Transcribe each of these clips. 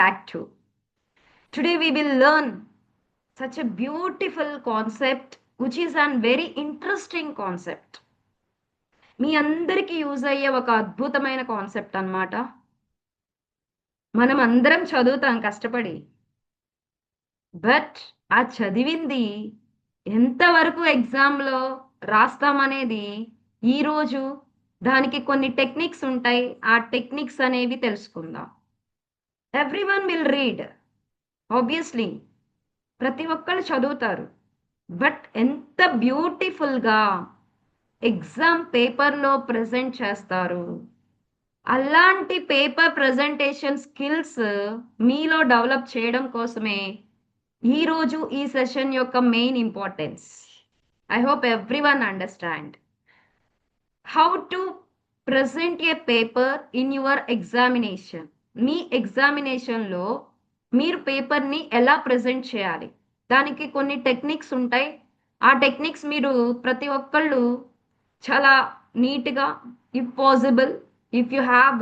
back to. Today we will learn such a beautiful concept which is a very interesting concept. మీ అందరికీ use అయ్యే ఒక అద్భుతమైన concept అన్నమాట. మనం అందరం చదువుతాం కష్టపడి. బట్ ఆ చదివింది ఎంతవరకు ఎగ్జామ్లో రాస్తామనేది ఈరోజు దానికి కొన్ని టెక్నిక్స్ ఉంటాయి. ఆ టెక్నిక్స్ అనేవి తెలుసుకుందాం. ఎవ్రీవన్ విల్ రీడ్ ఆబ్వియస్లీ, ప్రతి ఒక్కళ్ళు చదువుతారు. బట్ ఎంత బ్యూటిఫుల్గా ఎగ్జామ్ పేపర్లో ప్రజెంట్ చేస్తారు. అలాంటి పేపర్ ప్రజెంటేషన్ స్కిల్స్ మీలో డెవలప్ చేయడం కోసమే ఈరోజు ఈ సెషన్ యొక్క main importance. I hope everyone understand how to present a paper in your examination. మీ ఎగ్జామినేషన్లో మీరు పేపర్ని ఎలా ప్రజెంట్ చేయాలి, దానికి కొన్ని టెక్నిక్స్ ఉంటాయి. ఆ టెక్నిక్స్ మీరు ప్రతి ఒక్కళ్ళు చాలా నీట్గా, if possible, if you have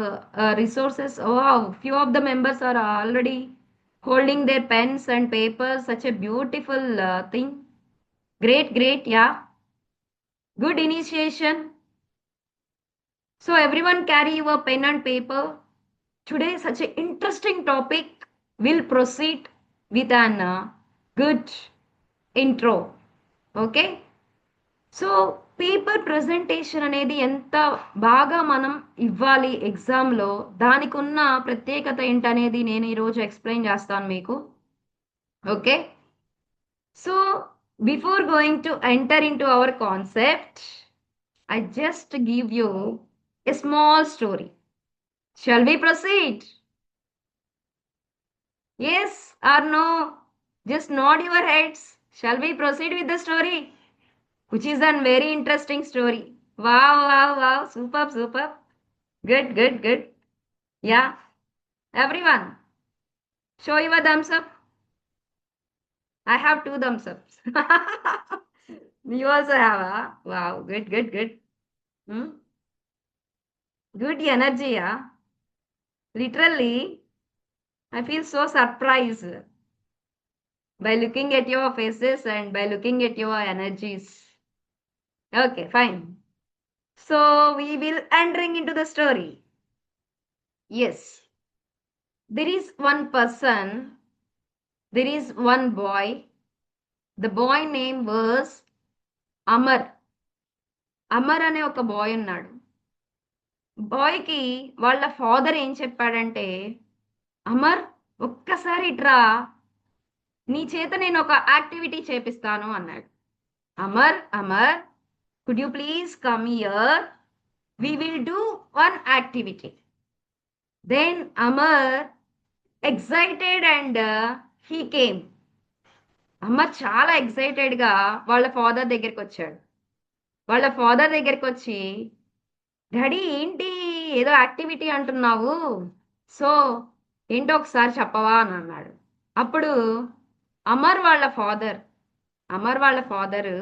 resources, few of the members are already holding their pens and papers, such a beautiful thing. Great, yeah, good initiation. So everyone carry your pen and paper. Today such an interesting topic. We'll proceed with an good intro. Okay, so paper presentation అనేది ఎంత బాగా మనం ఇవ్వాలి ఎగ్జామ్లో, దానికి ఉన్న ప్రత్యేకత ఏంటనేది నేను ఈరోజు ఎక్స్ప్లెయిన్ చేస్తాను మీకు. Okay, so before going to enter in to our concept, I just give you a small story. Shall we proceed? Yes or no? Just nod your heads. Shall we proceed with the story, which is a very interesting story? Wow, super. Good. Yeah, everyone, show your thumbs up. I have 2 thumbs ups. You also have, huh? Wow, good. Good energy, yeah. Literally, I feel so surprised by looking at your faces and by looking at your energies. Okay, fine. So we will entering into the story. Yes, there is one person, there is one boy. The boy name was Amar. Amar అనే ఒక bye ఉన్నాడు. బాయ్కి వాళ్ళ father ఏం చెప్పాడంటే, అమర్ ఒక్కసారి ఇట్రా, నీ చేత నేను ఒక యాక్టివిటీ చేపిస్తాను అన్నాడు. Amar could you please come here, we will do one activity. Then Amar excited and he came. Amar చాలా ఎక్సైటెడ్గా వాళ్ళ ఫాదర్ దగ్గరికి వచ్చాడు. వాళ్ళ ఫాదర్ దగ్గరికి వచ్చి, డాడీ ఏంటి ఏదో యాక్టివిటీ అంటున్నావు, సో ఏంటో ఒకసారి చెప్పవా అని అన్నాడు. అప్పుడు అమర్ వాళ్ళ ఫాదరు,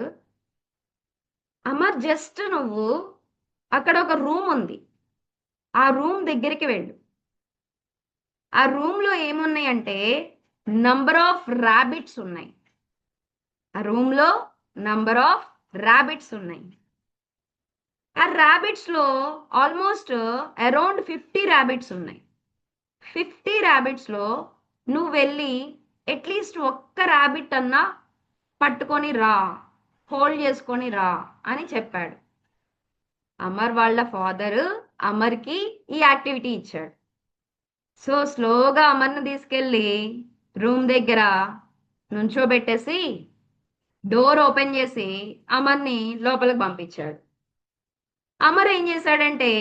అమర్ జస్ట్ నువ్వు అక్కడ ఒక రూమ్ ఉంది, ఆ రూమ్ దగ్గరికి వెళ్ళు. ఆ రూమ్లో ఏమున్నాయంటే నంబర్ ఆఫ్ ర్యాబిట్స్ ఉన్నాయి. ఆ రూమ్లో నంబర్ ఆఫ్ ర్యాబిట్స్ ఉన్నాయి. ఆ ర్యాబిట్స్లో ఆల్మోస్ట్ అరౌండ్ 50 ర్యాబిట్స్ ఉన్నాయి. 50 ర్యాబిట్స్లో నువ్వు వెళ్ళి అట్లీస్ట్ ఒక్క ర్యాబిట్ అన్నా పట్టుకొని రా, హోల్డ్ చేసుకొని రా అని చెప్పాడు. అమర్ వాళ్ళ ఫాదరు అమర్కి ఈ యాక్టివిటీ ఇచ్చాడు. సో స్లోగా అమర్ని తీసుకెళ్ళి రూమ్ దగ్గర నుంచోబెట్టేసి డోర్ ఓపెన్ చేసి అమర్ని లోపలికి పంపించాడు. అమర్ ఏం చేశాడంటే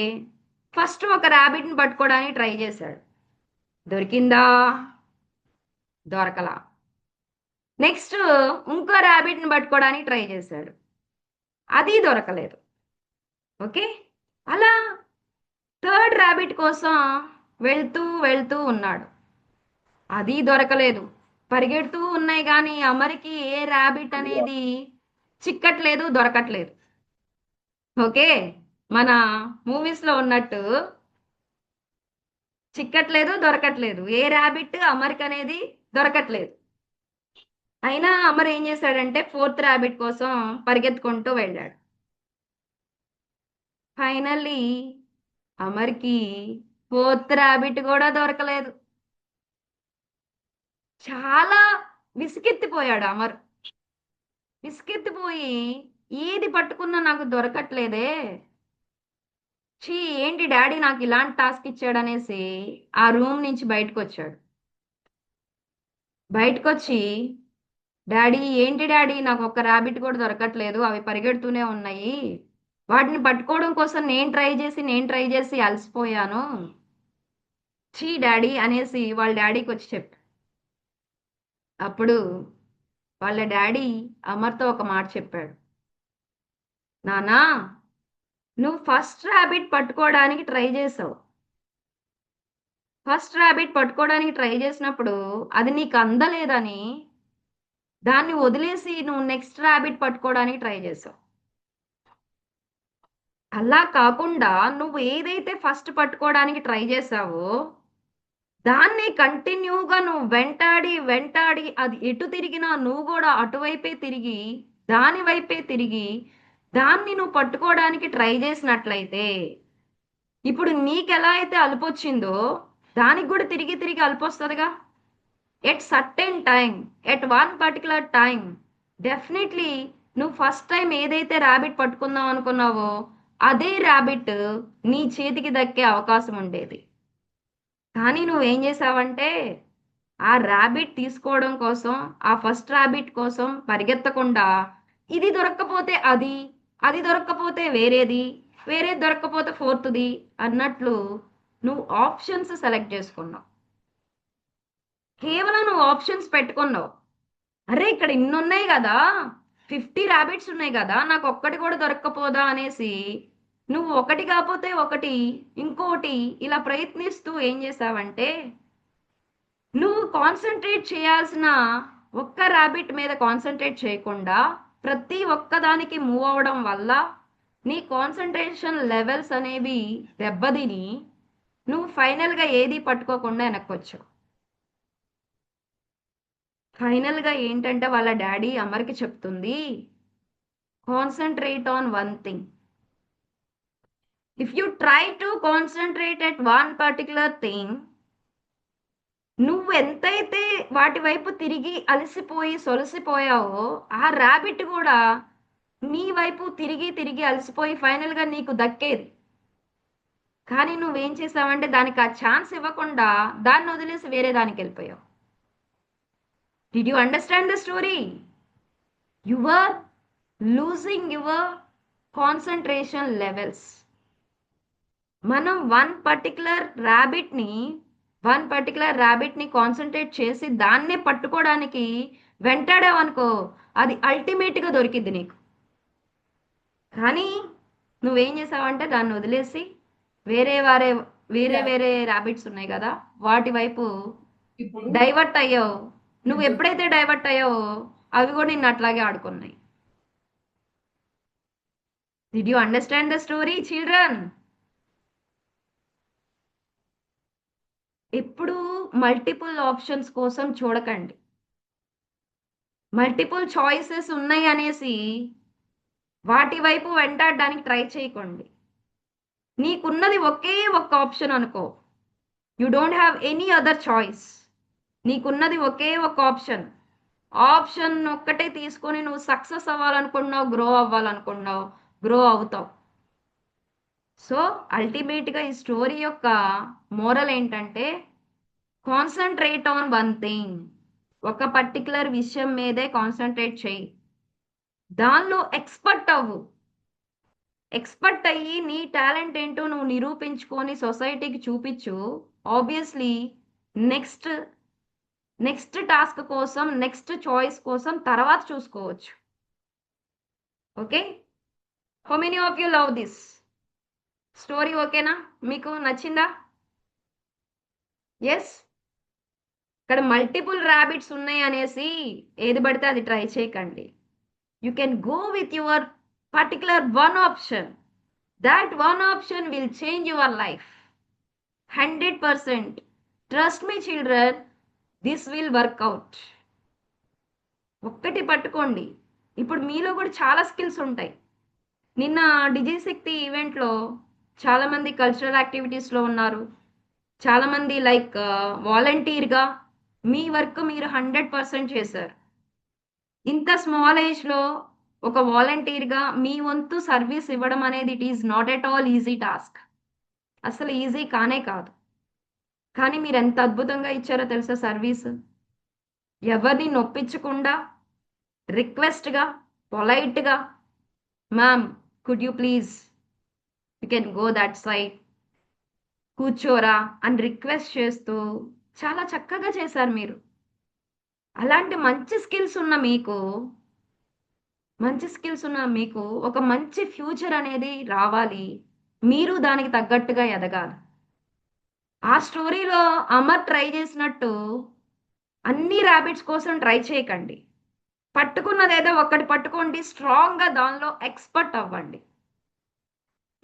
ఫస్ట్ ఒక ర్యాబిట్ని పట్టుకోవడానికి ట్రై చేశాడు. దొరికిందా? దొరకలా. నెక్స్ట్ ఇంకో ర్యాబిట్ని పట్టుకోవడానికి ట్రై చేశాడు, అది దొరకలేదు. ఓకే, అలా థర్డ్ ర్యాబిట్ కోసం వెళ్తూ ఉన్నాడు, అది దొరకలేదు. పరిగెడుతూ ఉన్నాయి కానీ అమర్కి ఏ ర్యాబిట్ అనేది చిక్కట్లేదు, దొరకట్లేదు. ఓకే, మన మూవీస్లో ఉన్నట్టు చిక్కట్లేదు, దొరకట్లేదు. ఏ ర్యాబిట్ అమర్కి అనేది దొరకట్లేదు. అయినా అమర్ ఏం చేశాడంటే ఫోర్త్ ర్యాబిట్ కోసం పరిగెత్తుకుంటూ వెళ్ళాడు. ఫైనల్లీ అమర్కి ఫోర్త్ ర్యాబిట్ కూడా దొరకలేదు. చాలా విసిగెత్తిపోయాడు అమర్. విసిగెత్తిపోయి ఏది పట్టుకున్నా నాకు దొరకట్లేదే, చీ ఏంటి డాడీ నాకు ఇలాంటి టాస్క్ ఇచ్చాడనేసి ఆ రూమ్ నుంచి బయటకు వచ్చాడు. బయటకు వచ్చి డాడీ ఏంటి డాడీ నాకు ఒక్క ర్యాబిట్ కూడా దొరకట్లేదు, అవి పరిగెడుతూనే ఉన్నాయి, వాటిని పట్టుకోవడం కోసం నేను ట్రై చేసి అలసిపోయాను, చీ డాడీ అనేసి వాళ్ళ డాడీకి వచ్చి చెప్పాడు. అప్పుడు వాళ్ళ డాడీ అమర్తో ఒక మాట చెప్పాడు. నానా, నువ్వు ఫస్ట్ ర్యాబిట్ పట్టుకోవడానికి ట్రై చేసావు. ఫస్ట్ ర్యాబిట్ పట్టుకోవడానికి ట్రై చేసినప్పుడు అది నీకు అందలేదని దాన్ని వదిలేసి నువ్వు నెక్స్ట్ ర్యాబిట్ పట్టుకోవడానికి ట్రై చేసావు. అలా కాకుండా నువ్వు ఏదైతే ఫస్ట్ పట్టుకోవడానికి ట్రై చేసావో దాన్ని కంటిన్యూగా నువ్వు వెంటాడి వెంటాడి అది ఎటు తిరిగినా నువ్వు కూడా అటువైపే తిరిగి దాని వైపే తిరిగి దాన్ని నువ్వు పట్టుకోవడానికి ట్రై చేసినట్లయితే ఇప్పుడు నీకెలా అయితే అలుపొచ్చిందో దానికి కూడా తిరిగి తిరిగి అలుపొస్తుందిగా. At certain time, at one particular time, definitely నువ్వు ఫస్ట్ టైం ఏదైతే ర్యాబిట్ పట్టుకుందాం అనుకున్నావో అదే ర్యాబిట్ నీ చేతికి దక్కే అవకాశం ఉండేది. కానీ నువ్వేం చేసావంటే ఆ ర్యాబిట్ తీసుకోవడం కోసం, ఆ ఫస్ట్ ర్యాబిట్ కోసం పరిగెత్తకుండా ఇది దొరక్కపోతే అది, అది దొరక్కపోతే వేరేది, వేరేది దొరక్కపోతే ఫోర్త్ది అన్నట్లు నువ్వు ఆప్షన్స్ సెలెక్ట్ చేసుకున్నావు. కేవలం నువ్వు ఆప్షన్స్ పెట్టుకున్నావు. అరే ఇక్కడ ఇన్ని ఉన్నాయి కదా, 50 ర్యాబిట్స్ ఉన్నాయి కదా, నాకు ఒక్కటి కూడా దొరక్కపోదా అనేసి నువ్వు ఒకటి కాకపోతే ఒకటి, ఇంకోటి ఇలా ప్రయత్నిస్తూ ఏం చేసావంటే నువ్వు కాన్సన్ట్రేట్ చేయాల్సిన ఒక్క ర్యాబిట్ మీద కాన్సన్ట్రేట్ చేయకుండా ప్రతి ఒక్కదానికి మూవ్ అవ్వడం వల్ల నీ కాన్సన్ట్రేషన్ లెవెల్స్ అనేవి దెబ్బతిని నువ్వు ఫైనల్గా ఏది పట్టుకోకుండా వెనక్కొచ్చావు. ఫైనల్గా ఏంటంటే వాళ్ళ డాడీ అమర్కి చెప్తుంది, concentrate on one thing. If you try to concentrate at one particular thing, నువ్వు ఎంతైతే వాటి వైపు తిరిగి అలసిపోయి సొలసిపోయావో ఆ ర్యాబిట్ కూడా నీ వైపు తిరిగి తిరిగి అలసిపోయి ఫైనల్గా నీకు దక్కేది. కానీ నువ్వేం చేసావంటే దానికి ఆ ఛాన్స్ ఇవ్వకుండా దాన్ని వదిలేసి వేరే దానికి వెళ్ళిపోయావు. Did you understand the story? You are losing your concentration levels. మనం వన్ పర్టికులర్ ర్యాబిట్ని కాన్సన్ట్రేట్ చేసి దాన్నే పట్టుకోవడానికి వెంటాడావనుకో అది అల్టిమేట్గా దొరికిద్ది నీకు. కానీ నువ్వేం చేసావంటే దాన్ని వదిలేసి వేరే వేరే ర్యాబిట్స్ ఉన్నాయి కదా వాటి వైపు డైవర్ట్ అయ్యావు. నువ్వు ఎప్పుడైతే డైవర్ట్ అయ్యావో అవి కూడా నిన్ను అట్లాగే ఆడుకున్నాయి. Did you understand the story children? ఎప్పుడు మల్టిపుల్ ఆప్షన్స్ కోసం చూడకండి. మల్టిపుల్ చాయిసెస్ ఉన్నాయి అనేసి వాటి వైపు వెంటాడడానికి ట్రై చేయకండి. నీకున్నది ఒకే ఒక్క ఆప్షన్ అనుకో, you don't have any other choice. నీకున్నది ఒకే ఒక ఆప్షన్ ఒక్కటే తీసుకొని నువ్వు సక్సెస్ అవ్వాలనుకుంటున్నావు, గ్రో అవుతావు. సో అల్టిమేట్గా ఈ స్టోరీ యొక్క మోరల్ ఏంటంటే కాన్సన్ట్రేట్ ఆన్ వన్ థింగ్. ఒక పర్టికులర్ విషయం మీదే కాన్సన్ట్రేట్ చేయి, దానిలో ఎక్స్పర్ట్ అవ్వు. ఎక్స్పర్ట్ అయ్యి నీ టాలెంట్ ఏంటో నువ్వు నిరూపించుకొని సొసైటీకి చూపించు. ఆబ్వియస్లీ నెక్స్ట్ నెక్స్ట్ టాస్క్ కోసం, నెక్స్ట్ చాయిస్ కోసం తర్వాత చూసుకోవచ్చు. Okay, how many of you love this story? ఓకేనా, మీకు నచ్చిందా? ఎస్. ఇక్కడ మల్టిపుల్ ర్యాబిట్స్ ఉన్నాయి అనేసి ఏది పడితే అది ట్రై చేయకండి. You can go with your particular one option. That one option will change your life. 100%. Trust me children, this will work out. ఒక్కటి పట్టుకోండి. ఇప్పుడు మీలో కూడా చాలా స్కిల్స్ ఉంటాయి. నిన్న డిజిశక్తి ఈవెంట్లో చాలామంది కల్చరల్ యాక్టివిటీస్లో ఉన్నారు. చాలామంది లైక్ వాలంటీర్గా మీ వర్క్ మీరు 100% చేశారు. ఇంత స్మాల్ ఏజ్లో ఒక వాలంటీర్గా మీ వంతు సర్వీస్ ఇవ్వడం అనేది it is not at all easy task. అసలు ఈజీ కానే కాదు. కానీ మీరు ఎంత అద్భుతంగా ఇచ్చారో తెలుసా సర్వీస్. ఎవరిని నొప్పించకుండా రిక్వెస్ట్గా, పొలైట్గా, ma'am could you please you can go that side, కూర్చోరా అని రిక్వెస్ట్ చేస్తూ చాలా చక్కగా చేశారు మీరు. అలాంటి మంచి స్కిల్స్ ఉన్న మీకు ఒక మంచి ఫ్యూచర్ అనేది రావాలి. మీరు దానికి తగ్గట్టుగా ఎదగాలి. ఆ స్టోరీలో అమర్ ట్రై చేసినట్టు అన్ని ర్యాబిట్స్ కోసం ట్రై చేయకండి. పట్టుకున్నదేదో ఒక్కటి పట్టుకోండి, స్ట్రాంగ్గా దానిలో ఎక్స్పర్ట్ అవ్వండి.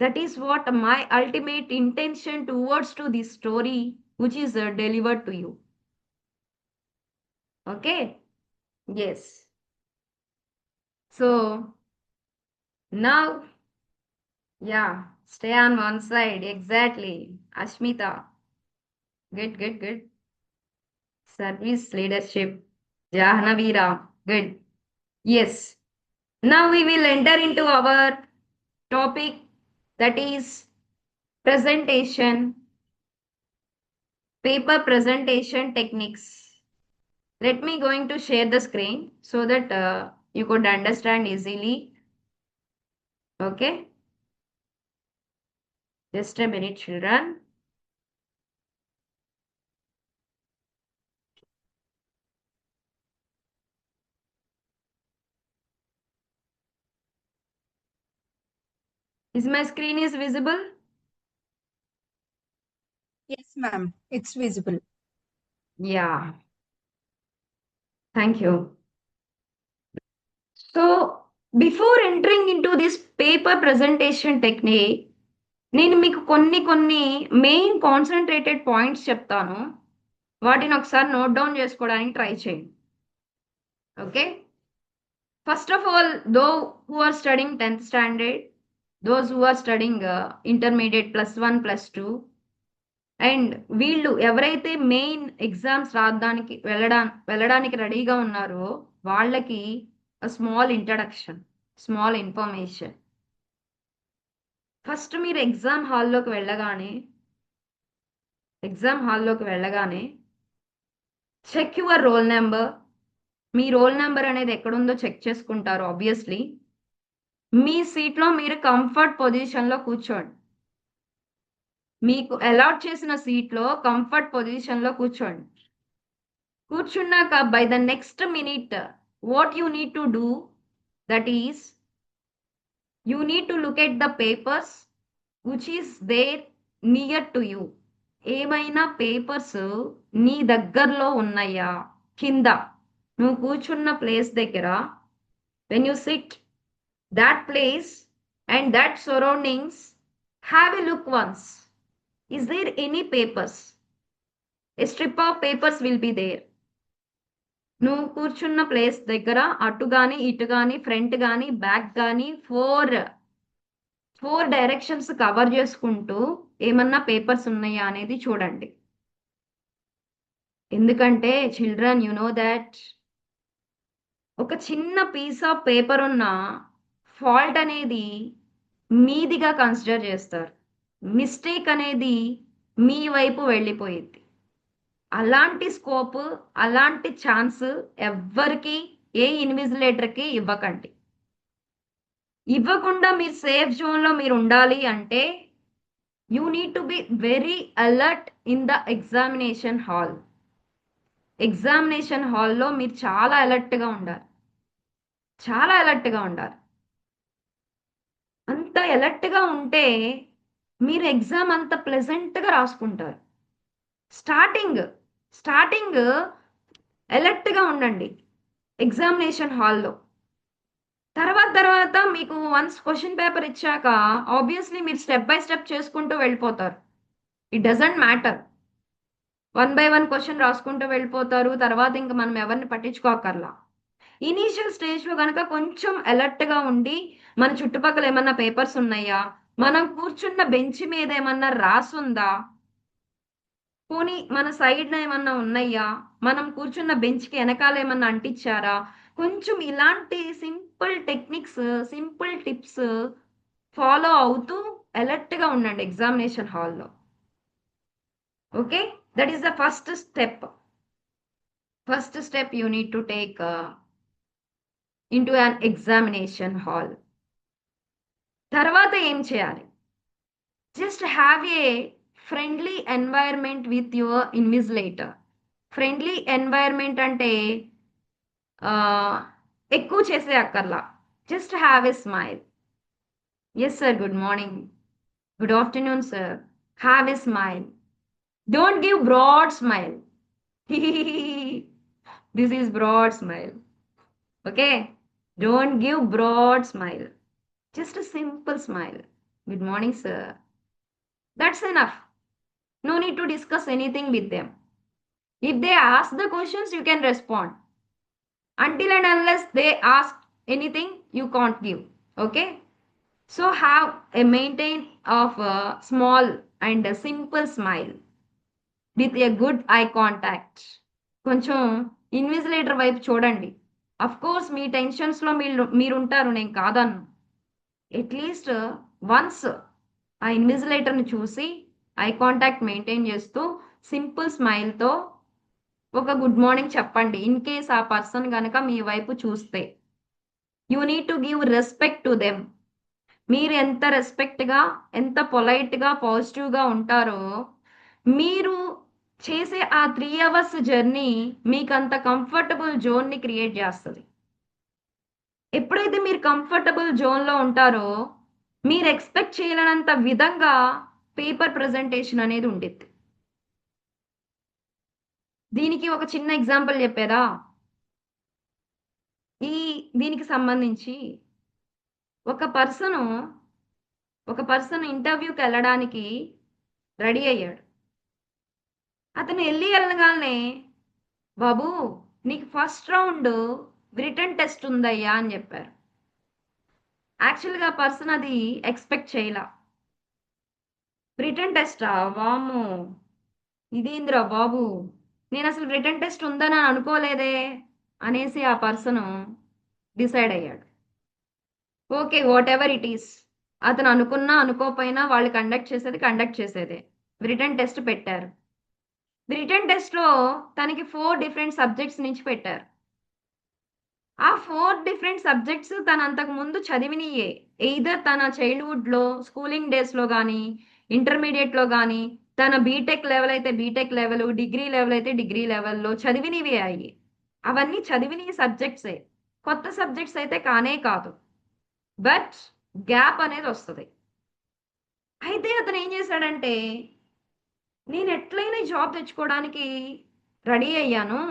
That is what my ultimate intention towards to this story which is delivered to you. Okay, yes. So now, yeah, stay on one side. Exactly, Ashmita. Good good good. Service leadership, జాహ్నవీరా. Good. Yes. Now we will enter into our topic, that is presentation, paper presentation techniques. Let me going to share the screen so that you could understand easily. Okay. Just a minute, children. Is my screen is visible? Yes, ma'am. It's visible. Yeah. Thank you. So, before entering into this paper presentation technique, నేను మీకు కొన్ని main concentrated points చెప్తాను. వాటిని ఒకసారి note down చేసుకోవడానికి try చేయండి. Okay. First of all, those who are studying 10th standard, those who are studying intermediate +1 +2, and వీళ్ళు ఎవరైతే మెయిన్ ఎగ్జామ్స్ రాయడానికి వెళ్ళడానికి రెడీగా ఉన్నారో వాళ్ళకి small introduction, small information. First మీరు ఎగ్జామ్ హాల్లోకి వెళ్ళగానే చెక్ యువర్ రోల్ నెంబర్. మీ రోల్ నెంబర్ అనేది ఎక్కడుందో చెక్ చేసుకుంటారు ఆబ్వియస్లీ. మీ సీట్లో మీరు కంఫర్ట్ పొజిషన్లో కూర్చోండి. మీకు అలాట్ చేసిన సీట్లో కంఫర్ట్ పొజిషన్లో కూర్చోండి. కూర్చున్నాక by the next minute what you need to do, that is you need to look at the papers which is there near to you. ఏమైనా పేపర్స్ నీ దగ్గరలో ఉన్నాయా కింద, నువ్వు కూర్చున్న ప్లేస్ దగ్గర, when you sit that place and that surroundings, have a look once. Is there any papers? A strip of papers will be there. నువ్వు కూర్చున్న ప్లేస్ దగ్గర అటు కానీ ఇటు కానీ ఫ్రంట్ కానీ బ్యాక్ కానీ ఫోర్ డైరెక్షన్స్ కవర్ చేసుకుంటూ ఏమన్నా పేపర్స్ ఉన్నాయా అనేది చూడండి. ఎందుకంటే చిల్డ్రన్, యు నో దట్ ఒక చిన్న పీస్ ఆఫ్ పేపర్ ఉన్న ఫాల్ట్ అనేది మీదిగా కన్సిడర్ చేస్తారు. మిస్టేక్ అనేది మీ వైపు వెళ్ళిపోయింది. అలాంటి స్కోప్, అలాంటి ఛాన్స్ ఎవ్వరికి, ఏ ఇన్విజిలేటర్కి ఇవ్వకండి. ఇవ్వకుండా మీరు సేఫ్ జోన్లో మీరు ఉండాలి అంటే you need to be very alert in the examination hall. Examination హాల్లో మీరు చాలా అలర్ట్గా ఉండాలి. అంత అలర్ట్గా ఉంటే మీరు ఎగ్జామ్ అంత ప్లెజెంట్గా రాసుకుంటారు. స్టార్టింగ్ అలర్ట్గా ఉండండి ఎగ్జామినేషన్ హాల్లో. తర్వాత మీకు వన్స్ క్వశ్చన్ పేపర్ ఇచ్చాక ఆబ్వియస్లీ మీరు స్టెప్ బై స్టెప్ చేసుకుంటూ వెళ్ళిపోతారు. It doesn't matter. 1 by 1 question రాసుకుంటూ వెళ్ళిపోతారు. తర్వాత ఇంక మనం ఎవరిని పట్టించుకోకర్లా. ఇనీషియల్ స్టేజ్‌లో గనక కొంచెం అలర్ట్‌గా ఉండి, మన చుట్టుపక్కల ఏమన్నా పేపర్స్ ఉన్నాయా? మనం కూర్చున్న బెంచ్ మీద ఏమన్నా రాసుందా? పోనీ మన సైడ్‌న ఏమన్నా ఉన్నయ్యా? మనం కూర్చున్న బెంచ్‌కి ఎనకాల ఏమన్నా అంటించారా? కొంచెం ఇలాంటి simple techniques, simple tips follow అవుతూ అలర్ట్‌గా ఉండండి ఎగ్జామినేషన్ హాల్‌లో. Okay? That is the first step. First step you need to take into an examination hall. తర్వాత ఏం చేయాలి? Just have a friendly environment with your invigilator. Friendly environment అంటే ఎక్కువ చేసే అక్కర్లా. Just have a smile. Yes sir, good morning, good afternoon sir. Have a smile. Don't give broad smile. This is broad smile. Okay, don't give broad smile. Just a simple smile. Good morning, sir. That's enough. No need to discuss anything with them. If they ask the questions, you can respond. Until and unless they ask anything, you can't give. Okay? So have a maintain of a small and a simple smile with a good eye contact. కొంచెం invigilator వైపు చూడండి. Of course మీ టెన్షన్స్లో మీరుంటారు, నేను కాదన్ను. At least once ఆ ఇన్విజిలేటర్ని చూసి eye contact maintain చేస్తూ simple స్మైల్తో ఒక good morning చెప్పండి. In case ఆ పర్సన్ కనుక మీ వైపు చూస్తే you need to give respect to them. మీరు ఎంత రెస్పెక్ట్గా, ఎంత పొలైట్గా, పాజిటివ్గా ఉంటారో మీరు చేసే ఆ 3 hours జర్నీ మీకు అంత కంఫర్టబుల్ జోన్ని క్రియేట్ చేస్తుంది. ఎప్పుడైతే మీరు కంఫర్టబుల్ జోన్లో ఉంటారో మీరు ఎక్స్పెక్ట్ చేయలేనంత విధంగా పేపర్ ప్రజెంటేషన్ అనేది ఉండిద్ది. దీనికి ఒక చిన్న ఎగ్జాంపుల్ చెప్పేదా? దీనికి సంబంధించి ఒక పర్సన్ ఇంటర్వ్యూకి వెళ్ళడానికి రెడీ అయ్యాడు. అతను వెళ్ళగానే బాబు నీకు ఫస్ట్ రౌండ్ రిటర్న్ టెస్ట్ ఉందయ్యా అని చెప్పారు. యాక్చువల్గా పర్సన్ అది ఎక్స్పెక్ట్ చేయలా. రిటర్న్ టెస్టా, వామ్మో ఇదేందిరా బాబు, నేను అసలు రిటర్న్ టెస్ట్ ఉందని అనుకోలేదే అనేసి ఆ పర్సన్ డిసైడ్ అయ్యాడు. Okay, what ever it is, అతను అనుకున్నా అనుకోపోయినా వాళ్ళు కండక్ట్ చేసేదే. రిటర్న్ టెస్ట్ పెట్టారు. రిటర్న్ టెస్ట్లో తనకి 4 డిఫరెంట్ సబ్జెక్ట్స్ నుంచి పెట్టారు. ఆ 4 డిఫరెంట్ సబ్జెక్ట్స్ తన అంతకు ముందు చదివినయే. ఎయిదర్ తన చైల్డ్హుడ్లో స్కూలింగ్ డేస్లో కానీ, ఇంటర్మీడియట్లో కానీ, తన బీటెక్ లెవెల్ అయితే బీటెక్ లెవెల్, డిగ్రీ లెవెల్ అయితే డిగ్రీ లెవెల్లో చదివినవే అయ్యి. అవన్నీ చదివిన సబ్జెక్ట్సే. కొత్త సబ్జెక్ట్స్ అయితే కానే కాదు. బట్ గ్యాప్ అనేది వస్తుంది. అయితే అతను ఏం చేశాడంటే, నేను ఎట్లయినా జాబ్ తెచ్చుకోవడానికి రెడీ అయ్యాను.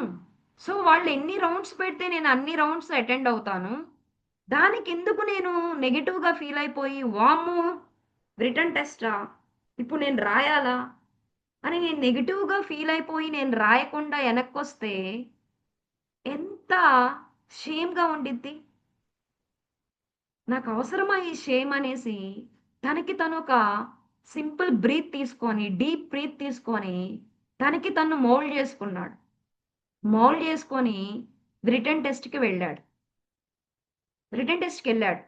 సో వాళ్ళు ఎన్ని రౌండ్స్ పెడితే నేను అన్ని రౌండ్స్ అటెండ్ అవుతాను. దానికి ఎందుకు నేను నెగెటివ్గా ఫీల్ అయిపోయి వామ్మో రిటర్న్ టెస్టా ఇప్పుడు నేను రాయాలా అని నేను నెగెటివ్గా ఫీల్ అయిపోయి నేను రాయకుండా వెనక్కొస్తే ఎంత షేమ్గా ఉండిద్ది. నాకు అవసరమా ఈ షేమ్ అనేసి తనకి తను ఒక సింపుల్ బ్రీత్ తీసుకొని, డీప్ బ్రీత్ తీసుకొని తనకి తను మౌల్డ్ చేసుకున్నాడు. మౌల్డ్ చేసుకొని రిటర్న్ టెస్ట్‌కి వెళ్ళాడు. రిటర్న్ టెస్ట్‌కి వెళ్ళాడు.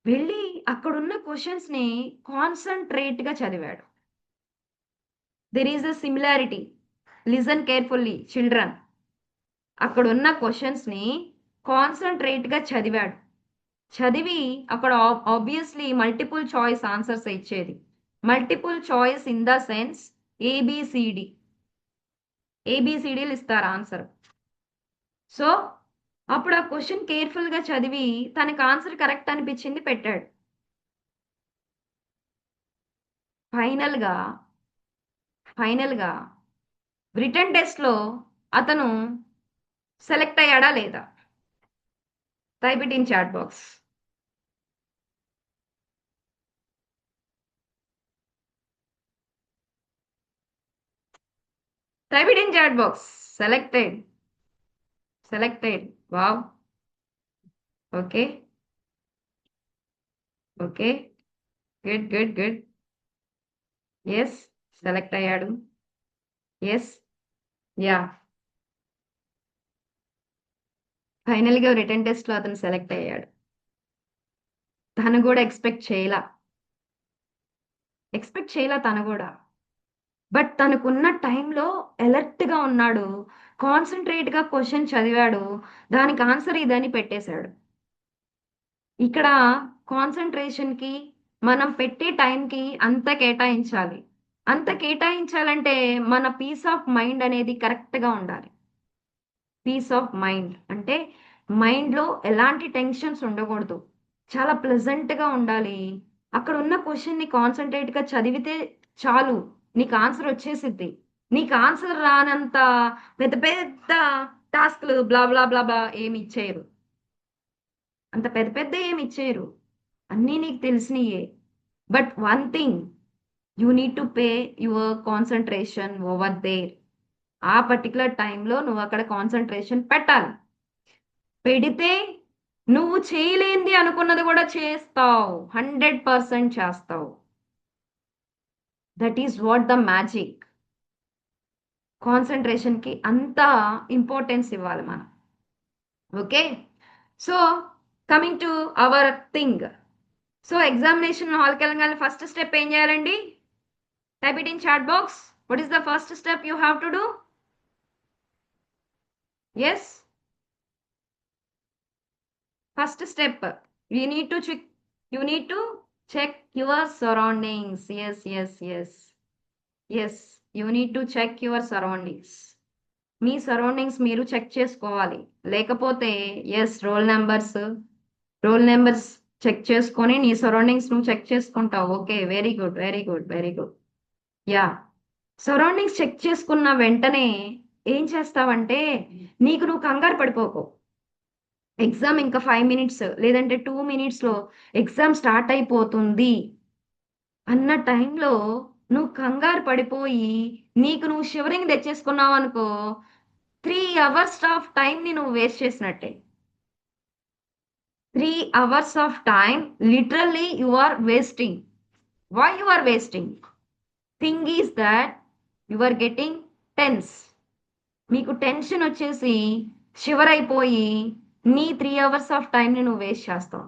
వెళ్ళి అక్కడున్న క్వెషన్స్‌ని కాన్సంట్రేట్‌గా చదివాడు. There is a similarity. Listen carefully children. అక్కడున్న క్వెషన్స్‌ని కాన్సంట్రేట్‌గా చదివాడు. చదివి అక్కడ ఆబ్వియస్లీ మల్టిపుల్ చాయిస్ ఆన్సర్స్ ఇచ్చేది. Multiple choice in the sense A B C D. ఏబిసిడీలు ఇస్తారు ఆన్సర్. సో అప్పుడు ఆ క్వశ్చన్ కేర్ఫుల్గా చదివి తనకు ఆన్సర్ కరెక్ట్ అనిపించింది పెట్టాడు. ఫైనల్గా రిటర్న్ టెస్ట్లో అతను సెలెక్ట్ అయ్యాడా లేదా? Type it in chat box. Type it in chat box. Selected. Selected. Wow. Okay. Okay. Good, good, good. Yes. Select అయ్యాడు. Yes. Yeah. ఫైనల్గా రిటర్న్ టెస్ట్ లో అతను సెలెక్ట్ అయ్యాడు. తను కూడా ఎక్స్పెక్ట్ చేయలా తను కూడా. బట్ తనకున్న టైంలో అలర్ట్ గా ఉన్నాడు, కాన్సన్ట్రేట్ గా క్వశ్చన్ చదివాడు, దానికి ఆన్సర్ ఇదని పెట్టేశాడు. ఇక్కడ కాన్సన్ట్రేషన్ కి మనం పెట్టే టైంకి అంత కేటాయించాలి. అంత కేటాయించాలంటే మన పీస్ ఆఫ్ మైండ్ అనేది కరెక్ట్ గా ఉండాలి. పీస్ ఆఫ్ మైండ్ అంటే మైండ్లో ఎలాంటి టెన్షన్స్ ఉండకూడదు, చాలా ప్లెజెంట్గా ఉండాలి. అక్కడ ఉన్న క్వశ్చన్ని కాన్సన్ట్రేట్గా చదివితే చాలు, నీకు ఆన్సర్ వచ్చేసిద్ది. నీకు ఆన్సర్ రానంత పెద్ద పెద్ద టాస్క్లు బ్లా బ్లా బ్లా బ్లా ఏమి ఇచ్చేయరు. అంత పెద్ద పెద్ద ఏమి ఇచ్చేయరు, అన్నీ నీకు తెలిసినయే. But one thing, you need to pay your concentration over there. ఆ పర్టికులర్ టైంలో నువ్వు అక్కడ కాన్సన్ట్రేషన్ పెట్టాలి. పెడితే నువ్వు చేయలేంది అనుకున్నది కూడా చేస్తావు, 100% చేస్తావు. That is what the magic. కాన్సన్ట్రేషన్కి అంత ఇంపార్టెన్స్ ఇవ్వాలి మనం. Okay, so coming to our thing. So examination హాల్కి వెళ్ళగానే ఫస్ట్ స్టెప్ ఏం చేయాలండి? Type it in chat box. What is the first step you have to do? Yes, first step, you need to check your surroundings. Yes, you need to check your surroundings. Me surroundings మీరు check చేసుకోవాలి. లేకపోతే role numbers check చేసుకొని నీ surroundings నువ్వు check చేసుకుంటావు. Okay, very good, very good, very good. Yeah, surroundings check చేసుకున్న వెంటనే ఏం చేస్తావంటే, నీకు నువ్వు కంగారు పడిపోకు. ఎగ్జామ్ ఇంకా 5 మినిట్స్ లేదంటే 2 మినిట్స్లో ఎగ్జామ్ స్టార్ట్ అయిపోతుంది అన్న టైంలో నువ్వు కంగారు పడిపోయి నీకు నువ్వు షివరింగ్ తెచ్చేసుకున్నావు అనుకో, 3 అవర్స్ ఆఫ్ టైంని నువ్వు వేస్ట్ చేసినట్టే. 3 hours of time literally you are wasting. Why you are wasting? Thing is that you are getting tense. మీకు టెన్షన్ వచ్చేసి షివర్ అయిపోయి నీ 3 అవర్స్ ఆఫ్ టైంని నువ్వు వేస్ట్ చేస్తావు.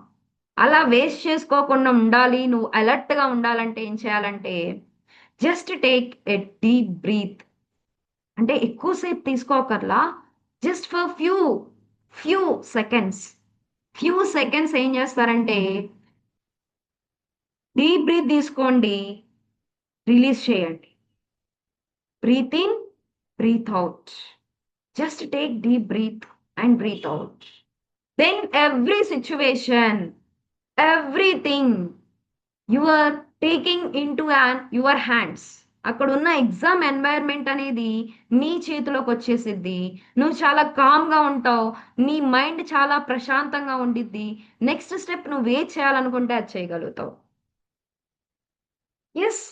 అలా వేస్ట్ చేసుకోకుండా ఉండాలి, నువ్వు అలర్ట్గా ఉండాలంటే ఏం చేయాలంటే, just take a deep breath. అంటే ఎక్కువసేపు తీసుకోకర్లా, జస్ట్ ఫర్ ఫ్యూ సెకండ్స్ ఏం చేస్తారంటే, డీప్ బ్రీత్ తీసుకోండి, రిలీజ్ చేయండి. Breath in, breath out. Just take deep breath and breath out. Then every situation, everything you are taking into your hands. అక్కడ ఉన్న exam environment అనేది నీ చేతిలోకి వచ్చేసిద్ది. నువ్వు చాలా కామ్గా ఉంటావు, నీ మైండ్ చాలా ప్రశాంతంగా ఉండిద్ది. నెక్స్ట్ స్టెప్ నువ్వు ఏ చేయాలనుకుంటే అది చేయగలుగుతావు. ఎస్,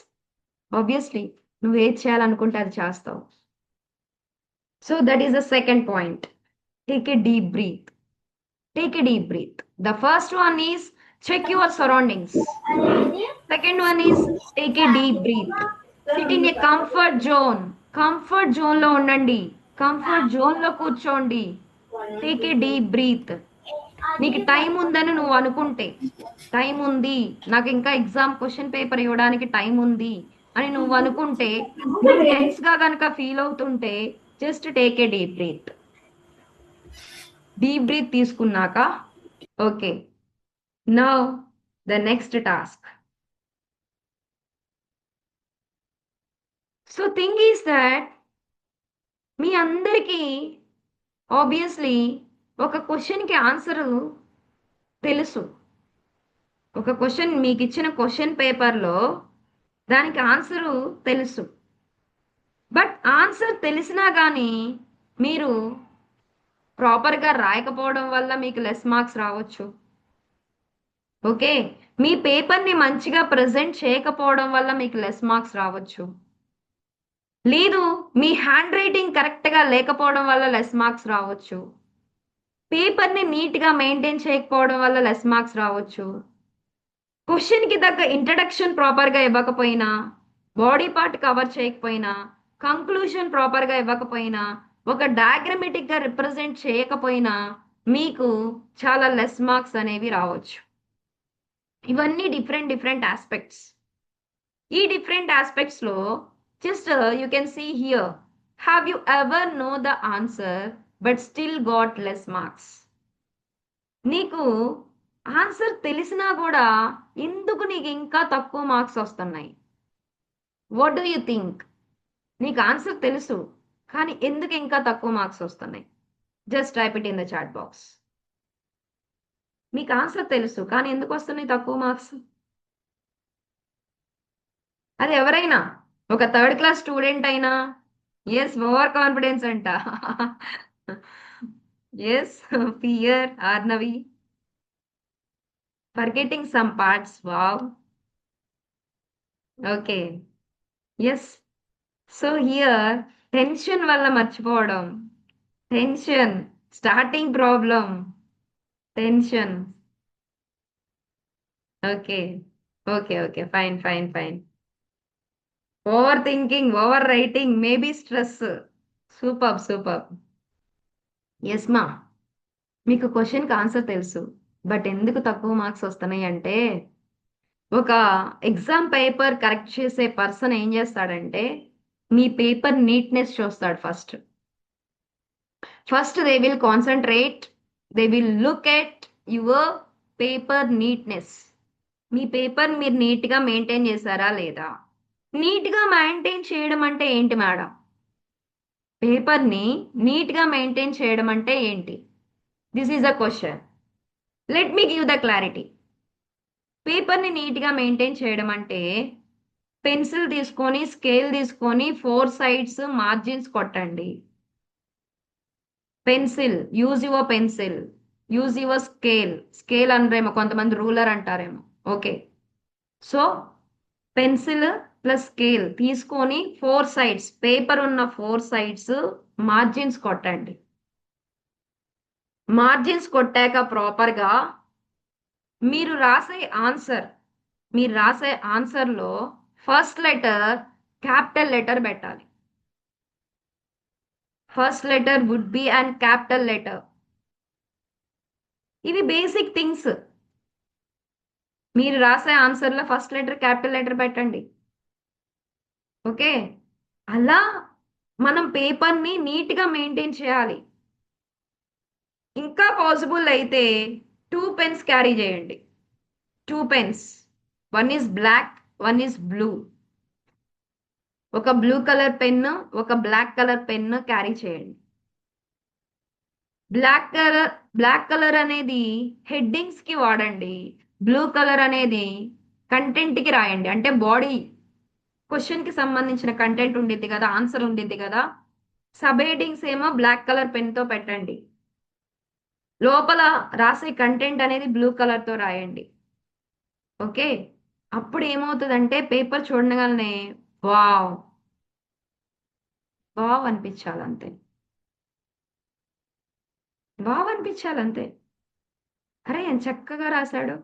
ఆబ్వియస్లీ నువ్వు ఏ చేయాలనుకుంటే అది చేస్తావు. So that is the second point. Take a deep breath. Take a deep breath. The first one is check your surroundings. Second one is take a deep breath. Sit in a comfort zone. Comfort zone లో ఉండండి. Comfort zone లో కూర్చోండి. Take a deep breath. నీకు time ఉందని నువ్వు అనుకుంటే, time ఉంది, నాకు ఇంకా ఎగ్జామ్ క్వశ్చన్ పేపర్ ఇవ్వడానికి టైం ఉంది అని నువ్వు అనుకుంటే, నువ్వు టెన్స్ గా కనుక ఫీల్ అవుతుంటే, just take a deep breath. Deep breath తీసుకున్నాక, okay, now the next task. So thing is that మీ అందరికీ ఆబ్వియస్లీ ఒక క్వశ్చన్కి ఆన్సరు తెలుసు. ఒక క్వశ్చన్ మీకు ఇచ్చిన క్వశ్చన్ పేపర్లో దానికి ఆన్సరు తెలుసు. బట్ ఆన్సర్ తెలిసినా కానీ మీరు ప్రాపర్గా రాయకపోవడం వల్ల మీకు లెస్ మార్క్స్ రావచ్చు. ఓకే, మీ పేపర్ని మంచిగా ప్రజెంట్ చేయకపోవడం వల్ల మీకు లెస్ మార్క్స్ రావచ్చు. లేదు, మీ హ్యాండ్ రైటింగ్ కరెక్ట్గా లేకపోవడం వల్ల లెస్ మార్క్స్ రావచ్చు. పేపర్ని నీట్గా మెయింటైన్ చేయకపోవడం వల్ల లెస్ మార్క్స్ రావచ్చు. క్వశ్చన్కి తగ్గ ఇంట్రడక్షన్ ప్రాపర్గా ఇవ్వకపోయినా, బాడీ పార్ట్ కవర్ చేయకపోయినా, కంక్లూజన్ ప్రాపర్గా ఇవ్వకపోయినా, ఒక డయాగ్రమెటిక్గా రిప్రజెంట్ చేయకపోయినా మీకు చాలా లెస్ మార్క్స్ అనేవి రావచ్చు. ఇవన్నీ డిఫరెంట్ డిఫరెంట్ ఆస్పెక్ట్స్. ఈ డిఫరెంట్ ఆస్పెక్ట్స్లో just you can see here, have you ever know the answer but still got less marks? నీకు ఆన్సర్ తెలిసినా కూడా ఎందుకు నీకు ఇంకా తక్కువ మార్క్స్ వస్తున్నాయి? What do you think? నీకు ఆన్సర్ తెలుసు కానీ ఎందుకు ఇంకా తక్కువ మార్క్స్ వస్తున్నాయి? Just type it in the chat box. మీకు ఆన్సర్ తెలుసు కానీ ఎందుకు వస్తున్నాయి తక్కువ మార్క్స్? అది ఎవరైనా, ఒక థర్డ్ క్లాస్ స్టూడెంట్ అయినా, ఎస్ ఓవర్ కాన్ఫిడెన్స్ అంట. Yes fear, Arnavi, forgetting some parts. Wow, okay, yes. So here tension వల్ల మర్చిపోవడం, tension starting problem, tension. Okay, okay, okay, fine, fine, fine. Over thinking, over writing, maybe stress. Super, super. Yes మా, మీకు క్వశ్చన్కి answer తెలుసు but ఎందుకు తక్కువ marks వస్తున్నాయి అంటే, ఒక ఎగ్జామ్ పేపర్ కరెక్ట్ చేసే పర్సన్ ఏం చేస్తాడంటే మీ పేపర్ నీట్నెస్ చూస్తాడు first. First they will concentrate, they will look at your paper neatness. Me paper మీరు నీట్గా మెయింటైన్ చేశారా లేదా? నీట్గా మెయింటైన్ చేయడం అంటే ఏంటి మేడం? పేపర్ని నీట్గా మెయింటైన్ చేయడం అంటే ఏంటి? This is a question. Let me give the clarity. పేపర్ని నీట్గా మెయింటైన్ చేయడం అంటే పెన్సిల్ తీసుకొని, స్కేల్ తీసుకొని 4 సైడ్స్ మార్జిన్స్ కొట్టండి. Pencil, use your pencil, use your scale. Scale అనరేమో, కొంతమంది రూలర్ అంటారేమో. Okay, so pencil plus scale తీసుకొని 4 సైడ్స్, పేపర్ ఉన్న 4 సైడ్స్ మార్జిన్స్ కొట్టండి. మార్జిన్స్ కొట్టాక ప్రాపర్గా మీరు రాసే ఆన్సర్, మీరు రాసే ఆన్సర్లో ఫస్ట్ లెటర్ క్యాపిటల్ లెటర్ పెట్టాలి. First letter would be and capital letter. ఇవి బేసిక్ థింగ్స్. మీరు రాసే ఆన్సర్లో ఫస్ట్ లెటర్ క్యాపిటల్ లెటర్ పెట్టండి. ఓకే, అలా మనం పేపర్ని నీట్గా మెయింటైన్ చేయాలి. ఇంకా పాసిబుల్ అయితే 2 పెన్స్ క్యారీ చేయండి. 2 pens, one is black, one is blue. ఒక బ్లూ కలర్ పెన్ను, ఒక బ్లాక్ కలర్ పెన్ను క్యారీ చేయండి. బ్లాక్ కలర్ అనేది హెడ్డింగ్స్ కి వాడండి. బ్లూ కలర్ అనేది కంటెంట్ కి రాయండి. అంటే బాడీ క్వశ్చన్ కి సంబంధించిన కంటెంట్ ఉండిద్ది కదా, ఆన్సర్ ఉండిద్ది కదా, సబ్ హెడ్డింగ్స్ ఏమో బ్లాక్ కలర్ పెన్ తో పెట్టండి. లోపల రాసే కంటెంట్ అనేది బ్లూ కలర్ తో రాయండి. ఓకే, అప్పుడు ఏమవుతుందంటే పేపర్ చూడగానే వావ్, వావ్ అనిపించాలంతే. వావ్ అనిపించాలంతే. అరే ఎంత చక్కగా రాశాడు,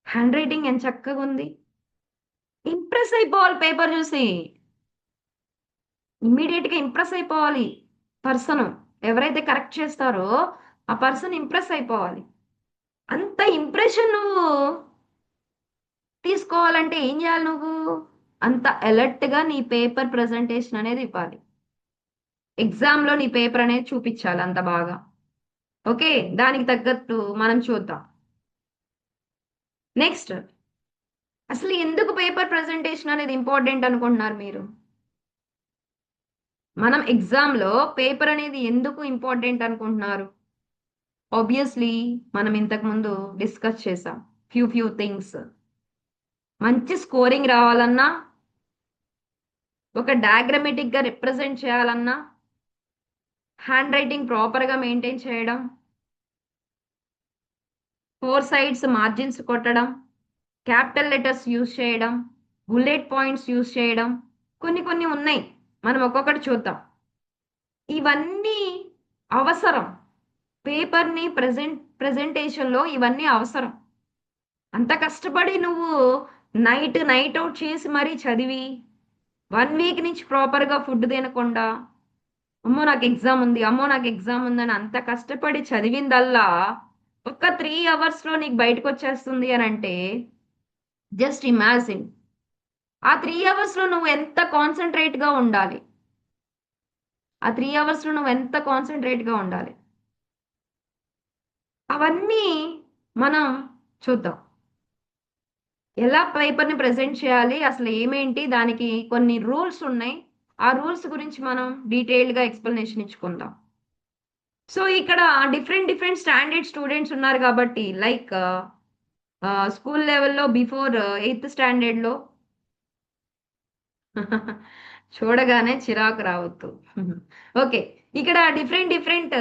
హ్యాండ్ రైటింగ్ ఎంత చక్కగా ఉంది. ఇంప్రెస్ అయిపోవాలి పేపర్ చూసి. ఇమ్మీడియట్ గా ఇంప్రెస్ అయిపోవాలి పర్సన్. ఎవరైతే కరెక్ట్ చేస్తారో ఆ పర్సన్ ఇంప్రెస్ అయిపోవాలి. అంత ఇంప్రెషన్ నువ్వు తీసుకోవాలంటే ఏం చేయాలి? నువ్వు అంత అలర్ట్ గా నీ పేపర్ ప్రజెంటేషన్ అనేది ఇవ్వాలి. ఎగ్జామ్ లో నీ పేపర్ అనేది చూపించాలి అంత బాగా. ఓకే, దానికి తగ్గట్టు మనం చూద్దాం. నెక్స్ట్, అసలు ఎందుకు పేపర్ ప్రజెంటేషన్ అనేది ఇంపార్టెంట్ అనుకుంటున్నారు మీరు? మనం ఎగ్జామ్లో పేపర్ అనేది ఎందుకు ఇంపార్టెంట్ అనుకుంటున్నారు? ఆబ్వియస్లీ మనం ఇంతకు ముందు డిస్కస్ చేసాం ఫ్యూ థింగ్స్. మంచి స్కోరింగ్ రావాలన్నా, ఒక డయాగ్రమెటిక్ గా రిప్రజెంట్ చేయాలన్నా, హ్యాండ్ రైటింగ్ ప్రాపర్ గా మెయింటైన్ చేయడం, 4 సైడ్స్ మార్జిన్స్ కొట్టడం, క్యాపిటల్ లెటర్స్ యూజ్ చేయడం, బుల్లెట్ పాయింట్స్ యూజ్ చేయడం, కొన్ని కొన్ని ఉన్నాయి మనం ఒక్కొక్కటి చూద్దాం. ఇవన్నీ అవసరం. పేపర్ని ప్రెజెంటేషన్లో ఇవన్నీ అవసరం. అంత కష్టపడి నువ్వు నైట్ అవుట్ చేసి మరీ చదివి 1 వీక్ నుంచి ప్రాపర్గా ఫుడ్ తినకుండా అమ్మో నాకు ఎగ్జామ్ ఉందని అంత కష్టపడి చదివిందల్లా ఒక్క 3 అవర్స్లో నీకు బయటకు వచ్చేస్తుంది అని అంటే జస్ట్ ఇమాజిన్ ఆ 3 అవర్స్లో నువ్వు ఎంత కాన్సన్ట్రేట్గా ఉండాలి. ఆ 3 అవర్స్లో నువ్వు ఎంత కాన్సన్ట్రేట్గా ఉండాలి. అవన్నీ మనం చూద్దాం. ఎలా పేపర్ని ప్రెజెంట్ చేయాలి, అసలు ఏమేంటి, దానికి కొన్ని రూల్స్ ఉన్నాయి. ఆ రూల్స్ గురించి మనం డీటెయిల్డ్గా ఎక్స్ప్లెనేషన్ ఇచ్చుకుందాం. సో ఇక్కడ డిఫరెంట్ స్టాండర్డ్ స్టూడెంట్స్ ఉన్నారు కాబట్టి లైక్ స్కూల్ లెవెల్లో బిఫోర్ 8th స్టాండర్డ్లో చూడగానే చిరాకు రావద్దు. ఓకే, ఇక్కడ డిఫరెంట్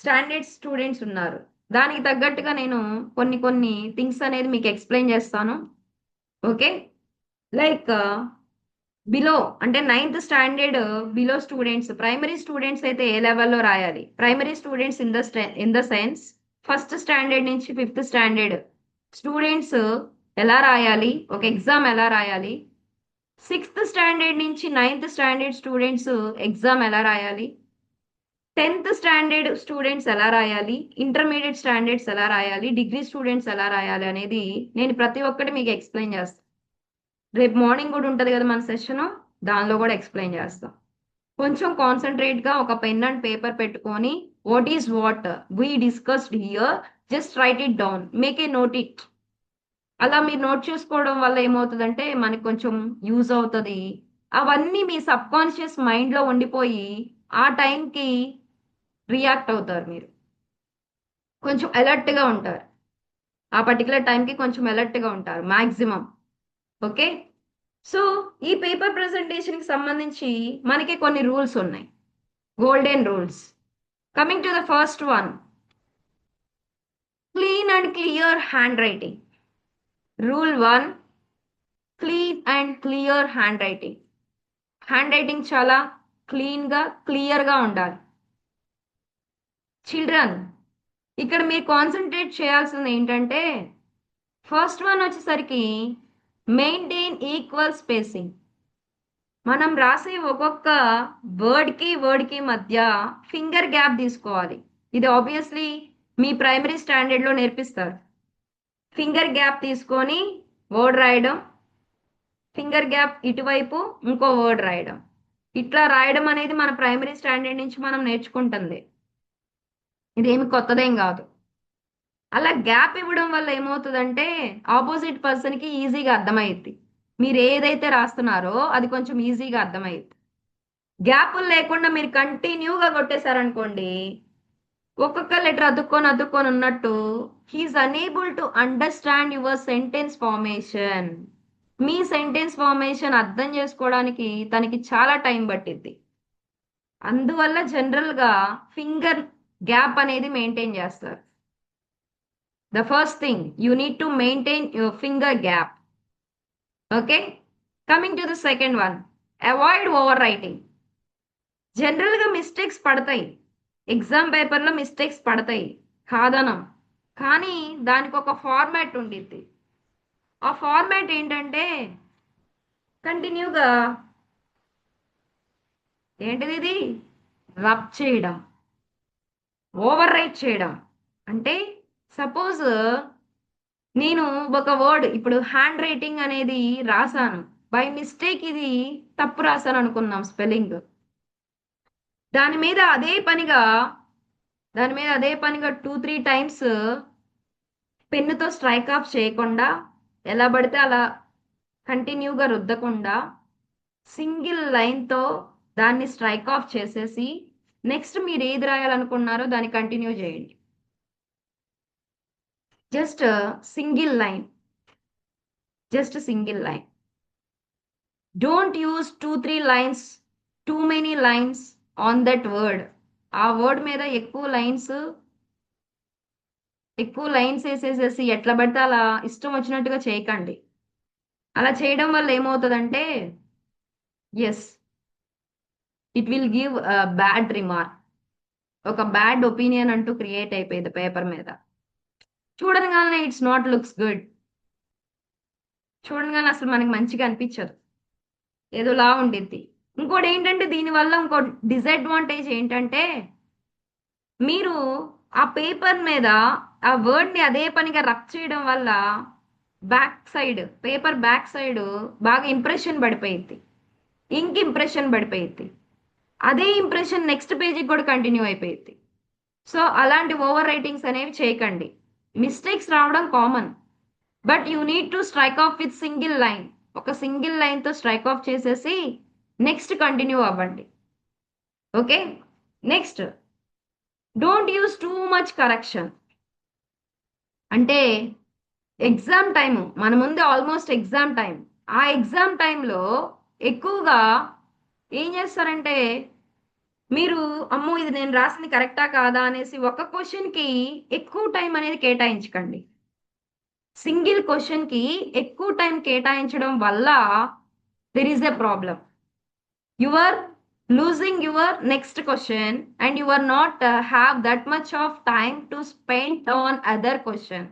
స్టాండర్డ్ స్టూడెంట్స్ ఉన్నారు. దానికి తగ్గట్టుగా నేను కొన్ని థింగ్స్ అనేది మీకు ఎక్స్ప్లెయిన్ చేస్తాను. ఓకే, లైక్ బిలో అంటే 9th standard below students, primary students అయితే ఏ లెవెల్లో రాయాలి? Primary students in the sense 1st standard నుంచి 5th స్టాండర్డ్ స్టూడెంట్స్ ఎలా రాయాలి, ఒక ఎగ్జామ్ ఎలా రాయాలి? 6th స్టాండర్డ్ నుంచి 9th స్టాండర్డ్ స్టూడెంట్స్ ఎగ్జామ్ ఎలా రాయాలి? 10th స్టాండర్డ్ స్టూడెంట్స్ ఎలా రాయాలి? ఇంటర్మీడియట్ స్టాండర్డ్స్ ఎలా రాయాలి? డిగ్రీ స్టూడెంట్స్ ఎలా రాయాలి అనేది నేను ప్రతి ఒక్కటి మీకు ఎక్స్ప్లెయిన్ చేస్తాను. రేపు మార్నింగ్ కూడా ఉంటుంది కదా మన సెషన్, దానిలో కూడా ఎక్స్ప్లెయిన్ చేస్తాం. కొంచెం కాన్సన్ట్రేట్గా ఒక పెన్ అండ్ పేపర్ పెట్టుకొని what is what we discussed here, just right it down, make a note it. అలా మీరు నోట్ చేసుకోవడం వల్ల ఏమవుతుందంటే మనకు కొంచెం యూజ్ అవుతుంది. అవన్నీ మీ సబ్ కాన్షియస్ మైండ్లో ఉండిపోయి ఆ టైంకి రియాక్ట్ అవుతారు. మీరు కొంచెం అలర్ట్గా ఉంటారు. ఆ పర్టికులర్ టైంకి కొంచెం అలర్ట్గా ఉంటారు మ్యాక్సిమం. ఓకే, సో ఈ పేపర్ ప్రెజెంటేషన్కి సంబంధించి మనకి కొన్ని రూల్స్ ఉన్నాయి, golden rules. Coming to the first one, clean and clear hand writing. Rule 1, clean and clear hand writing. Hand writing చాలా క్లీన్గా క్లియర్గా ఉండాలి. చిల్డ్రన్, ఇక్కడ మీరు కాన్సన్ట్రేట్ చేయాల్సింది ఏంటంటే ఫస్ట్ వన్ వచ్చేసరికి మెయింటైన్ ఈక్వల్ స్పేసింగ్. మనం రాసే ఒక్కొక్క వర్డ్కి మధ్య ఫింగర్ గ్యాప్ తీసుకోవాలి. ఇది ఆబ్వియస్లీ మీ ప్రైమరీ స్టాండర్డ్లో నేర్పిస్తారు. ఫింగర్ గ్యాప్ తీసుకొని వర్డ్ రాయడం, ఫింగర్ గ్యాప్ ఇటువైపు ఇంకో వర్డ్ రాయడం. ఇట్లా రాయడం అనేది మన ప్రైమరీ స్టాండర్డ్ నుంచి మనం నేర్చుకుంటుంది. ఇదేమి కొత్తదేం కాదు. అలా గ్యాప్ ఇవ్వడం వల్ల ఏమవుతుందంటే ఆపోజిట్ పర్సన్కి ఈజీగా అర్థమయ్యిద్ది. మీరు ఏదైతే రాస్తున్నారో అది కొంచెం ఈజీగా అర్థమయ్యిద్ది. గ్యాపులు లేకుండా మీరు కంటిన్యూగా కొట్టేశారనుకోండి, ఒక్కొక్క లెటర్ అతుక్కొని ఉన్నట్టు he is unable to understand your sentence formation. మీ సెంటెన్స్ ఫార్మేషన్ అర్థం చేసుకోవడానికి తనకి చాలా టైం పట్టిద్ది. అందువల్ల జనరల్గా ఫింగర్ గ్యాప్ అనేది మెయింటైన్ చేస్తారు. The first thing, you need to maintain your finger gap. Okay? Coming to the second one, avoid overwriting. జనరల్గా మిస్టేక్స్ పడతాయి, ఎగ్జామ్ పేపర్లో మిస్టేక్స్ పడతాయి కాదనం, కానీ దానికి ఒక ఫార్మాట్ ఉండిద్ది. ఆ ఫార్మాట్ ఏంటంటే కంటిన్యూగా ఏంటిది ఇది రబ్ చేయడం, ఓవర్ రైట్ చేయడం. అంటే సపోజ్ నేను ఒక వర్డ్ ఇప్పుడు హ్యాండ్ రైటింగ్ అనేది రాశాను, బై మిస్టేక్ ఇది తప్పు రాశాను అనుకున్నాం స్పెల్లింగ్. దాని మీద అదే పనిగా 2-3 టైమ్స్ పెన్నుతో స్ట్రైక్ ఆఫ్ చేయకుండా, ఎలా పడితే అలా కంటిన్యూగా రుద్దకుండా సింగిల్ లైన్తో దాన్ని స్ట్రైక్ ఆఫ్ చేసేసి నెక్స్ట్ మీరు ఏది రాయాలనుకున్నారో దాన్ని కంటిన్యూ చేయండి. Just single line. Don't use 2-3 lines, too many lines on that word. ఆ వర్డ్ మీద ఎక్కువ లైన్స్ వేసేసేసి ఎట్లా పడితే అలా ఇష్టం వచ్చినట్టుగా చేయకండి. అలా చేయడం వల్ల ఏమవుతుందంటే yes it will give bad remark, ఒక బ్యాడ్ ఒపీనియన్ అంటూ క్రియేట్ అయిపోయింది పేపర్ మీద. చూడగానే ఇట్స్ నాట్ లుక్స్ గుడ్, చూడగానే అసలు మనకి మంచిగా అనిపించదు, ఏదోలా ఉండిద్ది. ఇంకోటి ఏంటంటే దీనివల్ల ఇంకో డిసడ్వాంటేజ్ ఏంటంటే మీరు ఆ పేపర్ మీద ఆ వర్డ్ ని అదే పనిగా రబ్ చేయడం వల్ల పేపర్ బ్యాక్ సైడ్ బాగా ఇంప్రెషన్ పడిపోయింది, ఇంక్ ఇంప్రెషన్ పడిపోయింది. అదే ఇంప్రెషన్ నెక్స్ట్ పేజీకి కూడా కంటిన్యూ అయిపోయింది. సో అలాంటి ఓవర్ రైటింగ్స్ అనేవి చేయకండి. మిస్టేక్స్ రావడం common, but you need to strike off with single line. ఒక సింగిల్ లైన్ తో స్ట్రైక్ ఆఫ్ చేసేసి నెక్స్ట్ కంటిన్యూ అవ్వండి. Okay, next, don't use too much correction. అంటే ఎగ్జామ్ టైం మన ముందే, ఆల్మోస్ట్ ఎగ్జామ్ టైం, ఆ ఎగ్జామ్ టైంలో ఎక్కువగా ఏం చేస్తారంటే మీరు అమ్మో ఇది నేను రాసింది కరెక్టా కాదా అనేసి ఒక క్వశ్చన్ కి ఎక్కువ టైం అనేది కేటాయించకండి. సింగిల్ క్వశ్చన్ కి ఎక్కువ టైం కేటాయించడం వల్ల there is a problem. You are losing your next question and you are not have that much of time to spend on other question.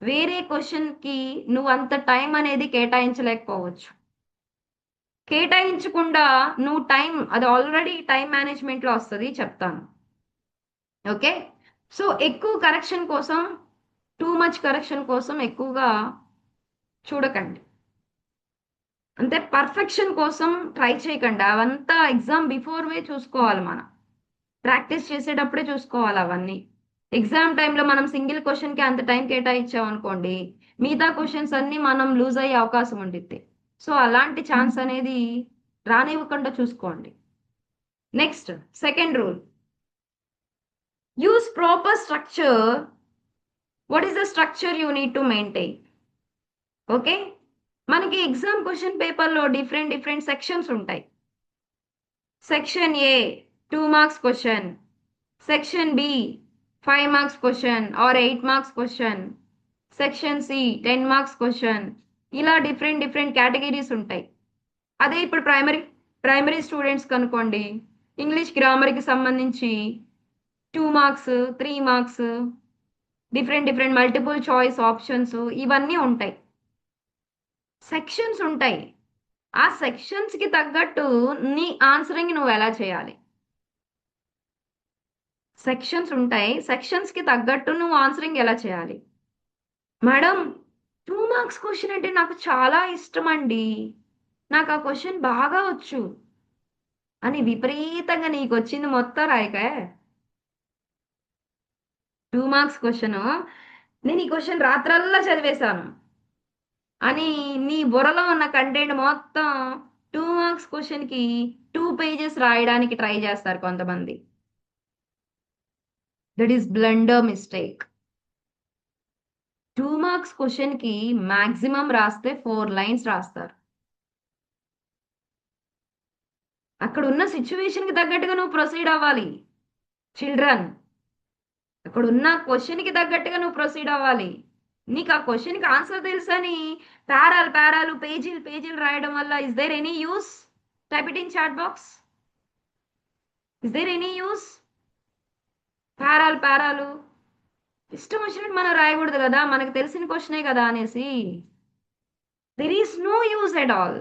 వేరే క్వశ్చన్ కి నువ్వు అంత టైం అనేది కేటాయించలేకపోవచ్చు. కేటాయించకుండా నువ్వు టైం, అది ఆల్రెడీ టైం మేనేజ్మెంట్ లో వస్తుంది, చెప్తాను. ఓకే, సో ఎక్కువ కరెక్షన్ కోసం, టూ మచ్ కరెక్షన్ కోసం ఎక్కువగా చూడకండి. అంటే పర్ఫెక్షన్ కోసం ట్రై చేయకండి. అవంతా ఎగ్జామ్ బిఫోర్ వే చూసుకోవాలి, మనం ప్రాక్టీస్ చేసేటప్పుడే చూసుకోవాలి అవన్నీ. ఎగ్జామ్ టైంలో మనం సింగిల్ క్వశ్చన్ కి అంత టైం కేటాయించాం అనుకోండి, మిగతా క్వశ్చన్స్ అన్ని మనం లూజ్ అయ్యే అవకాశం ఉంటుంది. సో అలాంటి ఛాన్స్ అనేది రానివ్వకుండా చూసుకోండి. Next, second rule, use proper structure. What is the structure you need to maintain? Okay, మనకి ఎగ్జామ్ క్వశ్చన్ పేపర్లో డిఫరెంట్ డిఫరెంట్ సెక్షన్స్ ఉంటాయి. Section A 2 marks question, section B 5 marks question or 8 marks question, section C 10 marks question. ఇలా different different categories ఉంటాయి. అదే ఇప్పుడు primary students కనుకోండి, English గ్రామర్కి సంబంధించి 2 marks 3 marks, different different multiple choice options, ఇవన్నీ ఉంటాయి. సెక్షన్స్ ఉంటాయి. ఆ సెక్షన్స్ కి తగ్గట్టు నీ ఆన్సరింగ్ నువ్వు ఎలా చేయాలి? సెక్షన్స్ ఉంటాయి, సెక్షన్స్ కి తగ్గట్టు నువ్వు ఆన్సరింగ్ ఎలా చేయాలి? మేడం 2 మార్క్స్ క్వశ్చన్ అంటే నాకు చాలా ఇష్టం అండి, నాకు ఆ క్వశ్చన్ బాగా వచ్చు అని విపరీతంగా నీకు వచ్చింది మొత్తం రాయక, 2 మార్క్స్ క్వశ్చన్ నేను ఈ క్వశ్చన్ రాత్రల్లా చదివేశాను అని నీ బుర్రలో ఉన్న కంటెంట్ మొత్తం 2 మార్క్స్ క్వశ్చన్ కి 2 పేజెస్ రాయడానికి ట్రై చేస్తారు కొంతమంది. That is blunder mistake. 2 marks question కి మాక్సిమం రాస్తే 4 లైన్స్ రాస్తారు. అక్కడ ఉన్న సిచ్యువేషన్ కి తగ్గట్టుగా నువ్వు ప్రొసీడ్ అవ్వాలి చిల్డ్రన్. అక్కడ ఉన్న క్వశ్చన్ కి తగ్గట్టుగా నువ్వు ప్రొసీడ్ అవ్వాలి. నీకు ఆ క్వశ్చన్ కి ఆన్సర్ తెలుసని పారాలు పేజీలు రాయడం వల్ల is there any use? Type it in chat box. Is there any use? పారాలు ఇష్టం వచ్చినట్టు మనం రాయకూడదు కదా, మనకు తెలిసిన క్వశ్చనే కదా అనేసి. There is no use at all,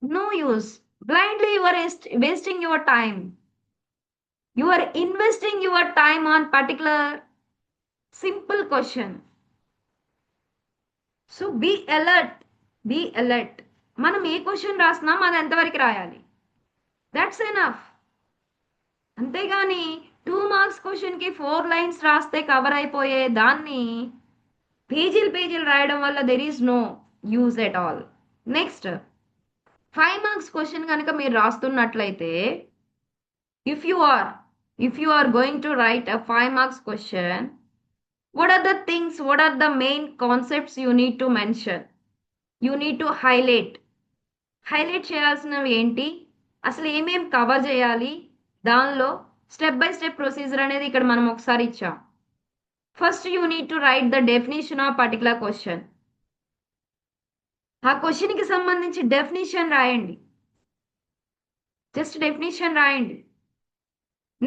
no use. Blindly you are wasting your time. You are investing your time on particular simple question. So be alert. మనం ఏ క్వశ్చన్ రాసినాం అది ఎంతవరకు రాయాలి, దట్స్ ఎనఫ్. అంతేగాని 2 మార్క్స్ క్వశ్చన్ కి 4 lines రాస్తే cover అయిపోయే దాన్ని పేజీలు రాయడం వల్ల there is no use at all. Next, 5 marks question కనుక మీరు రాస్తున్నట్లయితే, if you are going to write a 5 marks question, what are the main concepts you need to mention? You need to highlight చేయాల్సినవి ఏంటి, అసలు ఏమేం cover చేయాలి, దానిలో step by step procedure అనేది ఇక్కడ మనం ఒకసారి ఇచ్చాం. First you need to right the definition of particular question. ఆ క్వశ్చన్ కి సంబంధించి డెఫినేషన్ రాయండి. జస్ట్ డెఫినేషన్ రాయండి.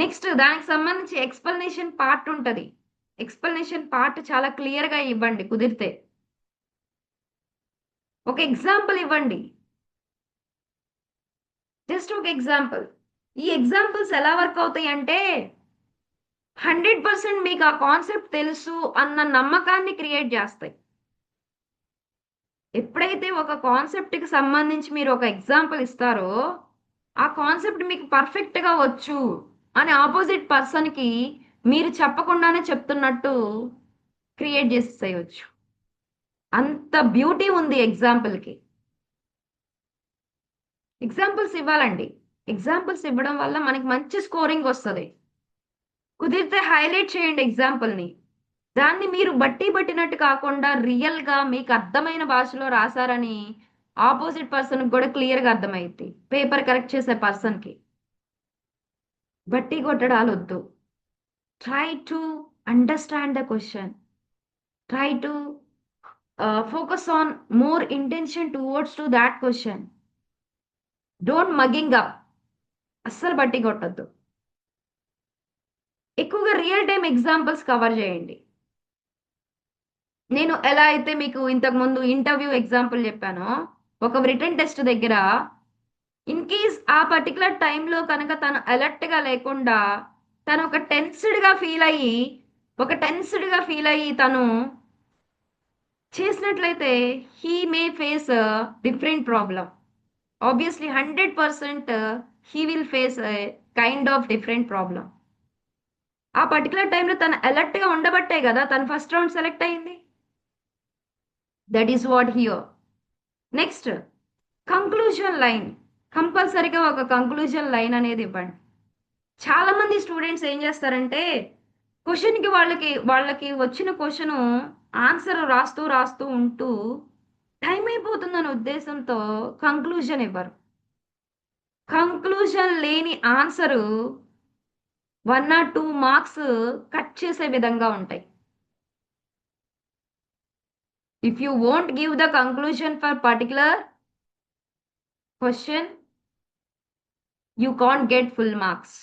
నెక్స్ట్ దానికి సంబంధించి ఎక్స్ప్లెనేషన్ పార్ట్ ఉంటుంది. ఎక్స్ప్లెనేషన్ పార్ట్ చాలా క్లియర్గా ఇవ్వండి కుదిరితే. ఒక ఎగ్జాంపుల్ ఇవ్వండి. జస్ట్ ఒక ఎగ్జాంపుల్. ఈ ఎగ్జాంపుల్స్ ఎలా వర్క్ అవుతాయి అంటే 100% మీకు ఆ కాన్సెప్ట్ తెలుసు అన్న నమ్మకాన్ని క్రియేట్ చేస్తాయి. ఎప్పుడైతే ఒక కాన్సెప్ట్కి సంబంధించి మీరు ఒక ఎగ్జాంపుల్ ఇస్తారో ఆ కాన్సెప్ట్ మీకు పర్ఫెక్ట్గా వచ్చు అని ఆపోజిట్ పర్సన్కి మీరు చెప్పకుండానే చెప్తున్నట్టు క్రియేట్ చేసేయచ్చు. అంత బ్యూటీ ఉంది ఎగ్జాంపుల్కి. ఎగ్జాంపుల్స్ ఇవ్వాలండి. ఎగ్జాంపుల్స్ ఇవ్వడం వల్ల మనకి మంచి స్కోరింగ్ వస్తుంది. కుదిరితే హైలైట్ చేయండి ఎగ్జాంపుల్ని. దాన్ని మీరు బట్టి పట్టినట్టు కాకుండా రియల్గా మీకు అర్థమైన భాషలో రాశారని ఆపోజిట్ పర్సన్కి కూడా క్లియర్గా అర్థమైంది. పేపర్ కరెక్ట్ చేసే పర్సన్కి బట్టి కొట్టడాలు వద్దు. Try to understand the question. Try to focus on more intention towards to that question. Don't mugging up. అస్సలు బట్టి కొట్టద్దు. ఎక్కువగా రియల్ టైమ్ ఎగ్జాంపుల్స్ కవర్ చేయండి. నేను ఎలా అయితే మీకు ఇంతకుముందు ఇంటర్వ్యూ ఎగ్జాంపుల్ చెప్పానో, ఒక రిటర్న్ టెస్ట్ దగ్గర ఇన్ కేస్ ఆ పర్టికులర్ టైంలో కనుక తను అలర్ట్గా లేకుండా తను ఒక టెన్స్డ్గా ఫీల్ అయ్యి తను చేసినట్లయితే he may face different problem. Obviously 100% he will face kind of different problem. ఆ పర్టికులర్ టైంలో తను అలర్ట్గా ఉండబట్టే కదా తను ఫస్ట్ రౌండ్ సెలెక్ట్ అయింది. That is what here. Next conclusion line. కంపల్సరీగా ఒక కంక్లూజన్ లైన్ అనేది ఇవ్వండి. చాలా మంది స్టూడెంట్స్ ఏం చేస్తారంటే క్వశ్చన్కి వాళ్ళకి వచ్చిన క్వశ్చన్ ఆన్సర్ రాస్తూ ఉంటూ టైం అయిపోతుందనే ఉద్దేశంతో కంక్లూజన్ ఇవ్వరు. కంక్లూజన్ లేని ఆన్సరు 1 or 2 మార్క్స్ కట్ చేసే విధంగా ఉంటాయి. If you won't give the conclusion for particular question you can't get full marks.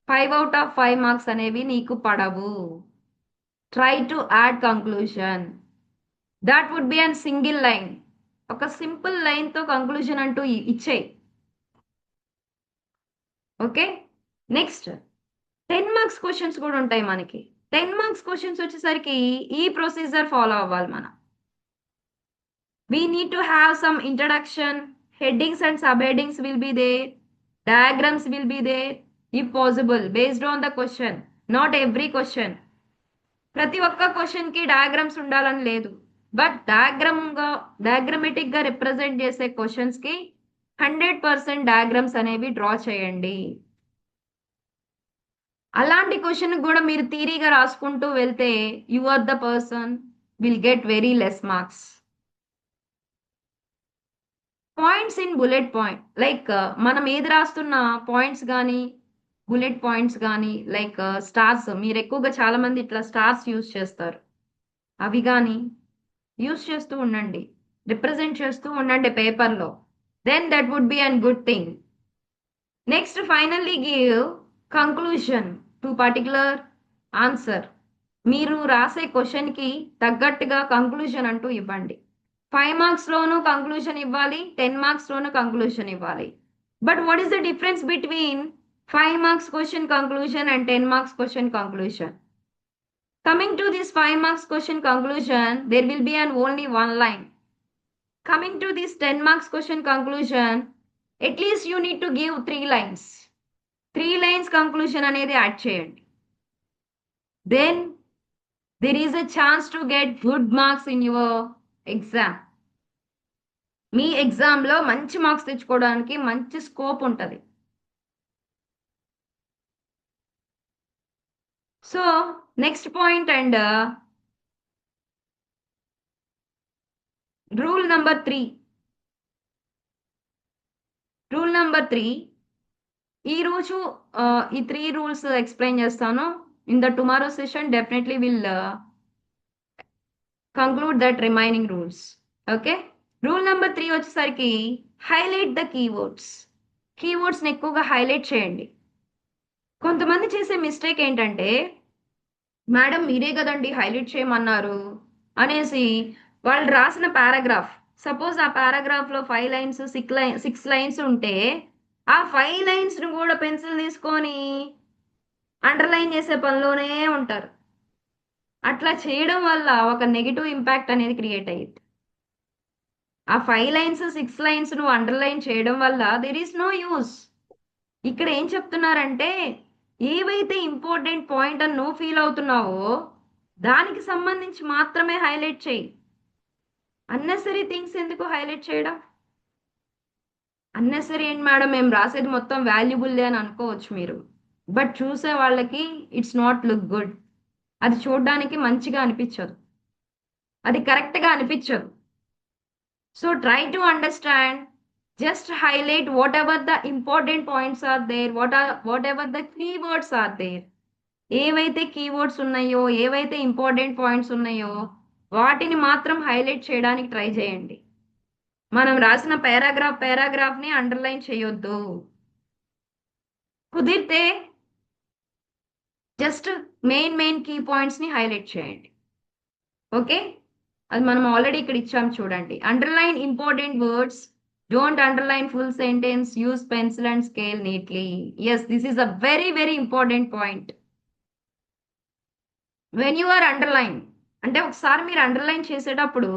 5 out of 5 marks అనేవి నీకు పడవు. Try to add conclusion. That would be an single line. ఒక simple లైన్తో conclusion అంటూ ఇచ్చేయి. ఓకే. నెక్స్ట్ 10 మార్క్స్ క్వశ్చన్స్ కూడా ఉంటాయి మనకి. 10 మార్క్స్ క్వశ్చన్స్ వచ్చేసరికి ఈ ప్రొసీజర్ ఫాలో అవ్వాలి మనం. We need to have some introduction. Headings and subheadings will be there. Diagrams will be there if possible based on the question. Not every question. ప్రతి ఒక్క క్వశ్చన్కి డయాగ్రామ్స్ ఉండాలని లేదు. బట్ డయాగ్రమెటిక్గా రిప్రజెంట్ చేసే క్వశ్చన్స్కి 100% డయాగ్రామ్స్ అనేవి డ్రా చేయండి. అలాంటి క్వశ్చన్ కూడా మీరు థియరీగా రాసుకుంటూ వెళ్తే you are the person will get very less marks. Points in bullet point. Like మనం ఏది రాస్తున్న పాయింట్స్ కానీ బుల్లెట్ పాయింట్స్ కానీ లైక్ స్టార్స్. మీరు ఎక్కువగా చాలా మంది ఇట్లా స్టార్స్ యూజ్ చేస్తారు. అవి కానీ యూజ్ చేస్తూ ఉండండి. రిప్రజెంట్ చేస్తూ ఉండండి పేపర్లో. Then that would be an good thing. Next finally give conclusion to particular answer. మీరు రాసే క్వశ్చన్కి తగ్గట్టుగా కంక్లూజన్ అంటూ ఇవ్వండి. 5 మార్క్స్లోనూ కంక్లూజన్ ఇవ్వాలి, 10 మార్క్స్లోనూ కంక్లూజన్ ఇవ్వాలి. But what is the difference between 5 marks question conclusion and 10 marks question conclusion? Coming to this 5 marks question conclusion, there will be only one line. Coming to this 10 marks question conclusion, at least you need to give 3 lines. 3 lines conclusion అనేది add చేయండి. Then there is a chance to get good marks in your exam. మీ ఎగ్జామ్లో మంచి marks తెచ్చుకోవడానికి మంచి scope ఉంటుంది. So next point and rule number 3. Rule number 3 ఈరోజు ఈ 3 rules explain చేస్తాను. In the tomorrow session definitely will conclude that remaining rules. Okay. Rule number 3 వచ్చేసరికి highlight the keywords. కీవర్డ్స్ని ఎక్కువగా హైలైట్ చేయండి. కొంతమంది చేసే మిస్టేక్ ఏంటంటే, మేడం మీరే కదండి హైలైట్ చేయమన్నారు అనేసి వాళ్ళు రాసిన పారాగ్రాఫ్, సపోజ్ ఆ పారాగ్రాఫ్ లో 5 లైన్స్ 6 లైన్స్ ఉంటే ఆ 5 లైన్స్ ను కూడా పెన్సిల్ తీసుకొని అండర్లైన్ చేసే పనిలోనే ఉంటారు. అట్లా చేయడం వల్ల ఒక నెగిటివ్ ఇంపాక్ట్ అనేది క్రియేట్ అయ్యింది. ఆ 5 లైన్స్ 6 లైన్స్ నువ్వు అండర్లైన్ చేయడం వల్ల దెర్ ఈస్ నో యూస్. ఇక్కడ ఏం చెప్తున్నారంటే, ఏవైతే ఇంపార్టెంట్ పాయింట్ అని నువ్వు ఫీల్ అవుతున్నావో దానికి సంబంధించి మాత్రమే హైలైట్ చేయి. అన్నెసరీ థింగ్స్ ఎందుకు హైలైట్ చేయడం? అన్నెసరీ ఏంటి మేడం, మేము రాసేది మొత్తం వాల్యుబుల్ అని అనుకోవచ్చు మీరు, బట్ చూసే వాళ్ళకి ఇట్స్ నాట్ లుక్ గుడ్. అది చూడడానికి మంచిగా అనిపించదు, అది కరెక్ట్గా అనిపించదు. So try to understand, just highlight whatever the important points are there, whatever the keywords are there. ఏవైతే కీవర్డ్స్ ఉన్నాయో, ఏవైతే ఇంపార్టెంట్ పాయింట్స్ ఉన్నాయో వాటిని మాత్రం హైలైట్ చేయడానికి ట్రై చేయండి. మనం రాసిన పారాగ్రాఫ్ ని అండర్లైన్ చేయొద్దు. కుదిరితే జస్ట్ మెయిన్ కీ పాయింట్స్ ని హైలైట్ చేయండి. ఓకే, అది మనం ఆల్రెడీ ఇక్కడ ఇచ్చాం చూడండి. Underline important words, don't underline full sentence, use pencil and scale neatly. Yes, this is a very important point. When you are underline అంటే, ఒకసారి మీరు అండర్లైన్ చేసేటప్పుడు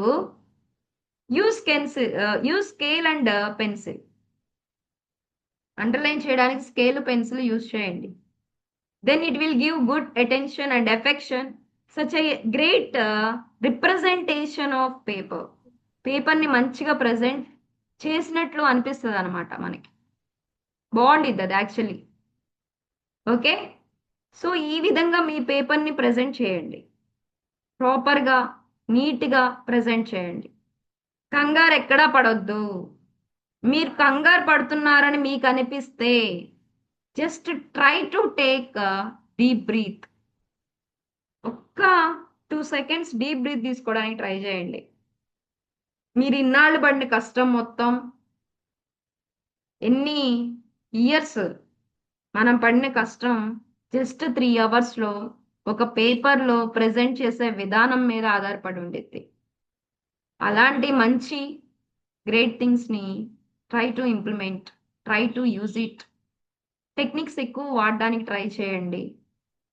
use scale and pencil. Underline చేయడానికి స్కేల్ పెన్సిల్ యూస్ చేయండి. Then it will give good attention and affection, such a great representation of paper. పేపర్ని మంచిగా present చేసినట్లు అనిపిస్తుంది అనమాట మనకి. బాగుండిద్ది అది యాక్చువల్లీ. ఓకే, సో ఈ విధంగా మీ పేపర్ని ప్రజెంట్ చేయండి. ప్రాపర్గా నీట్గా ప్రజెంట్ చేయండి. కంగారు ఎక్కడా పడొద్దు. మీరు కంగారు పడుతున్నారని మీకు అనిపిస్తే just try to take deep breath. ఒక్క 2 సెకండ్స్ డీప్ బ్రీత్ తీసుకోవడానికి ట్రై చేయండి. మీరు ఇన్నాళ్ళు పడిన కష్టం మొత్తం, ఎన్ని ఇయర్స్ మనం పడిన కష్టం జస్ట్ 3 అవర్స్లో ఒక పేపర్లో ప్రజెంట్ చేసే విధానం మీద ఆధారపడి ఉండిద్ది. అలాంటి మంచి గ్రేట్ థింగ్స్ని try to implement, try to use it. Techniques ఎక్కువ వాడడానికి ట్రై చేయండి,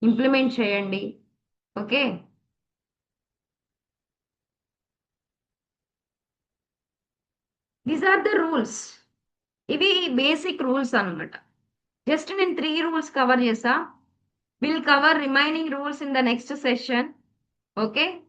ఇంప్లిమెంట్ చేయండి. Okay, these are the rules. ఇవి బేసిక్ రూల్స్ అనమాట. జస్ట్ నేను 3 రూల్స్ కవర్ చేసా. Will cover remaining rules in the next session. Okay.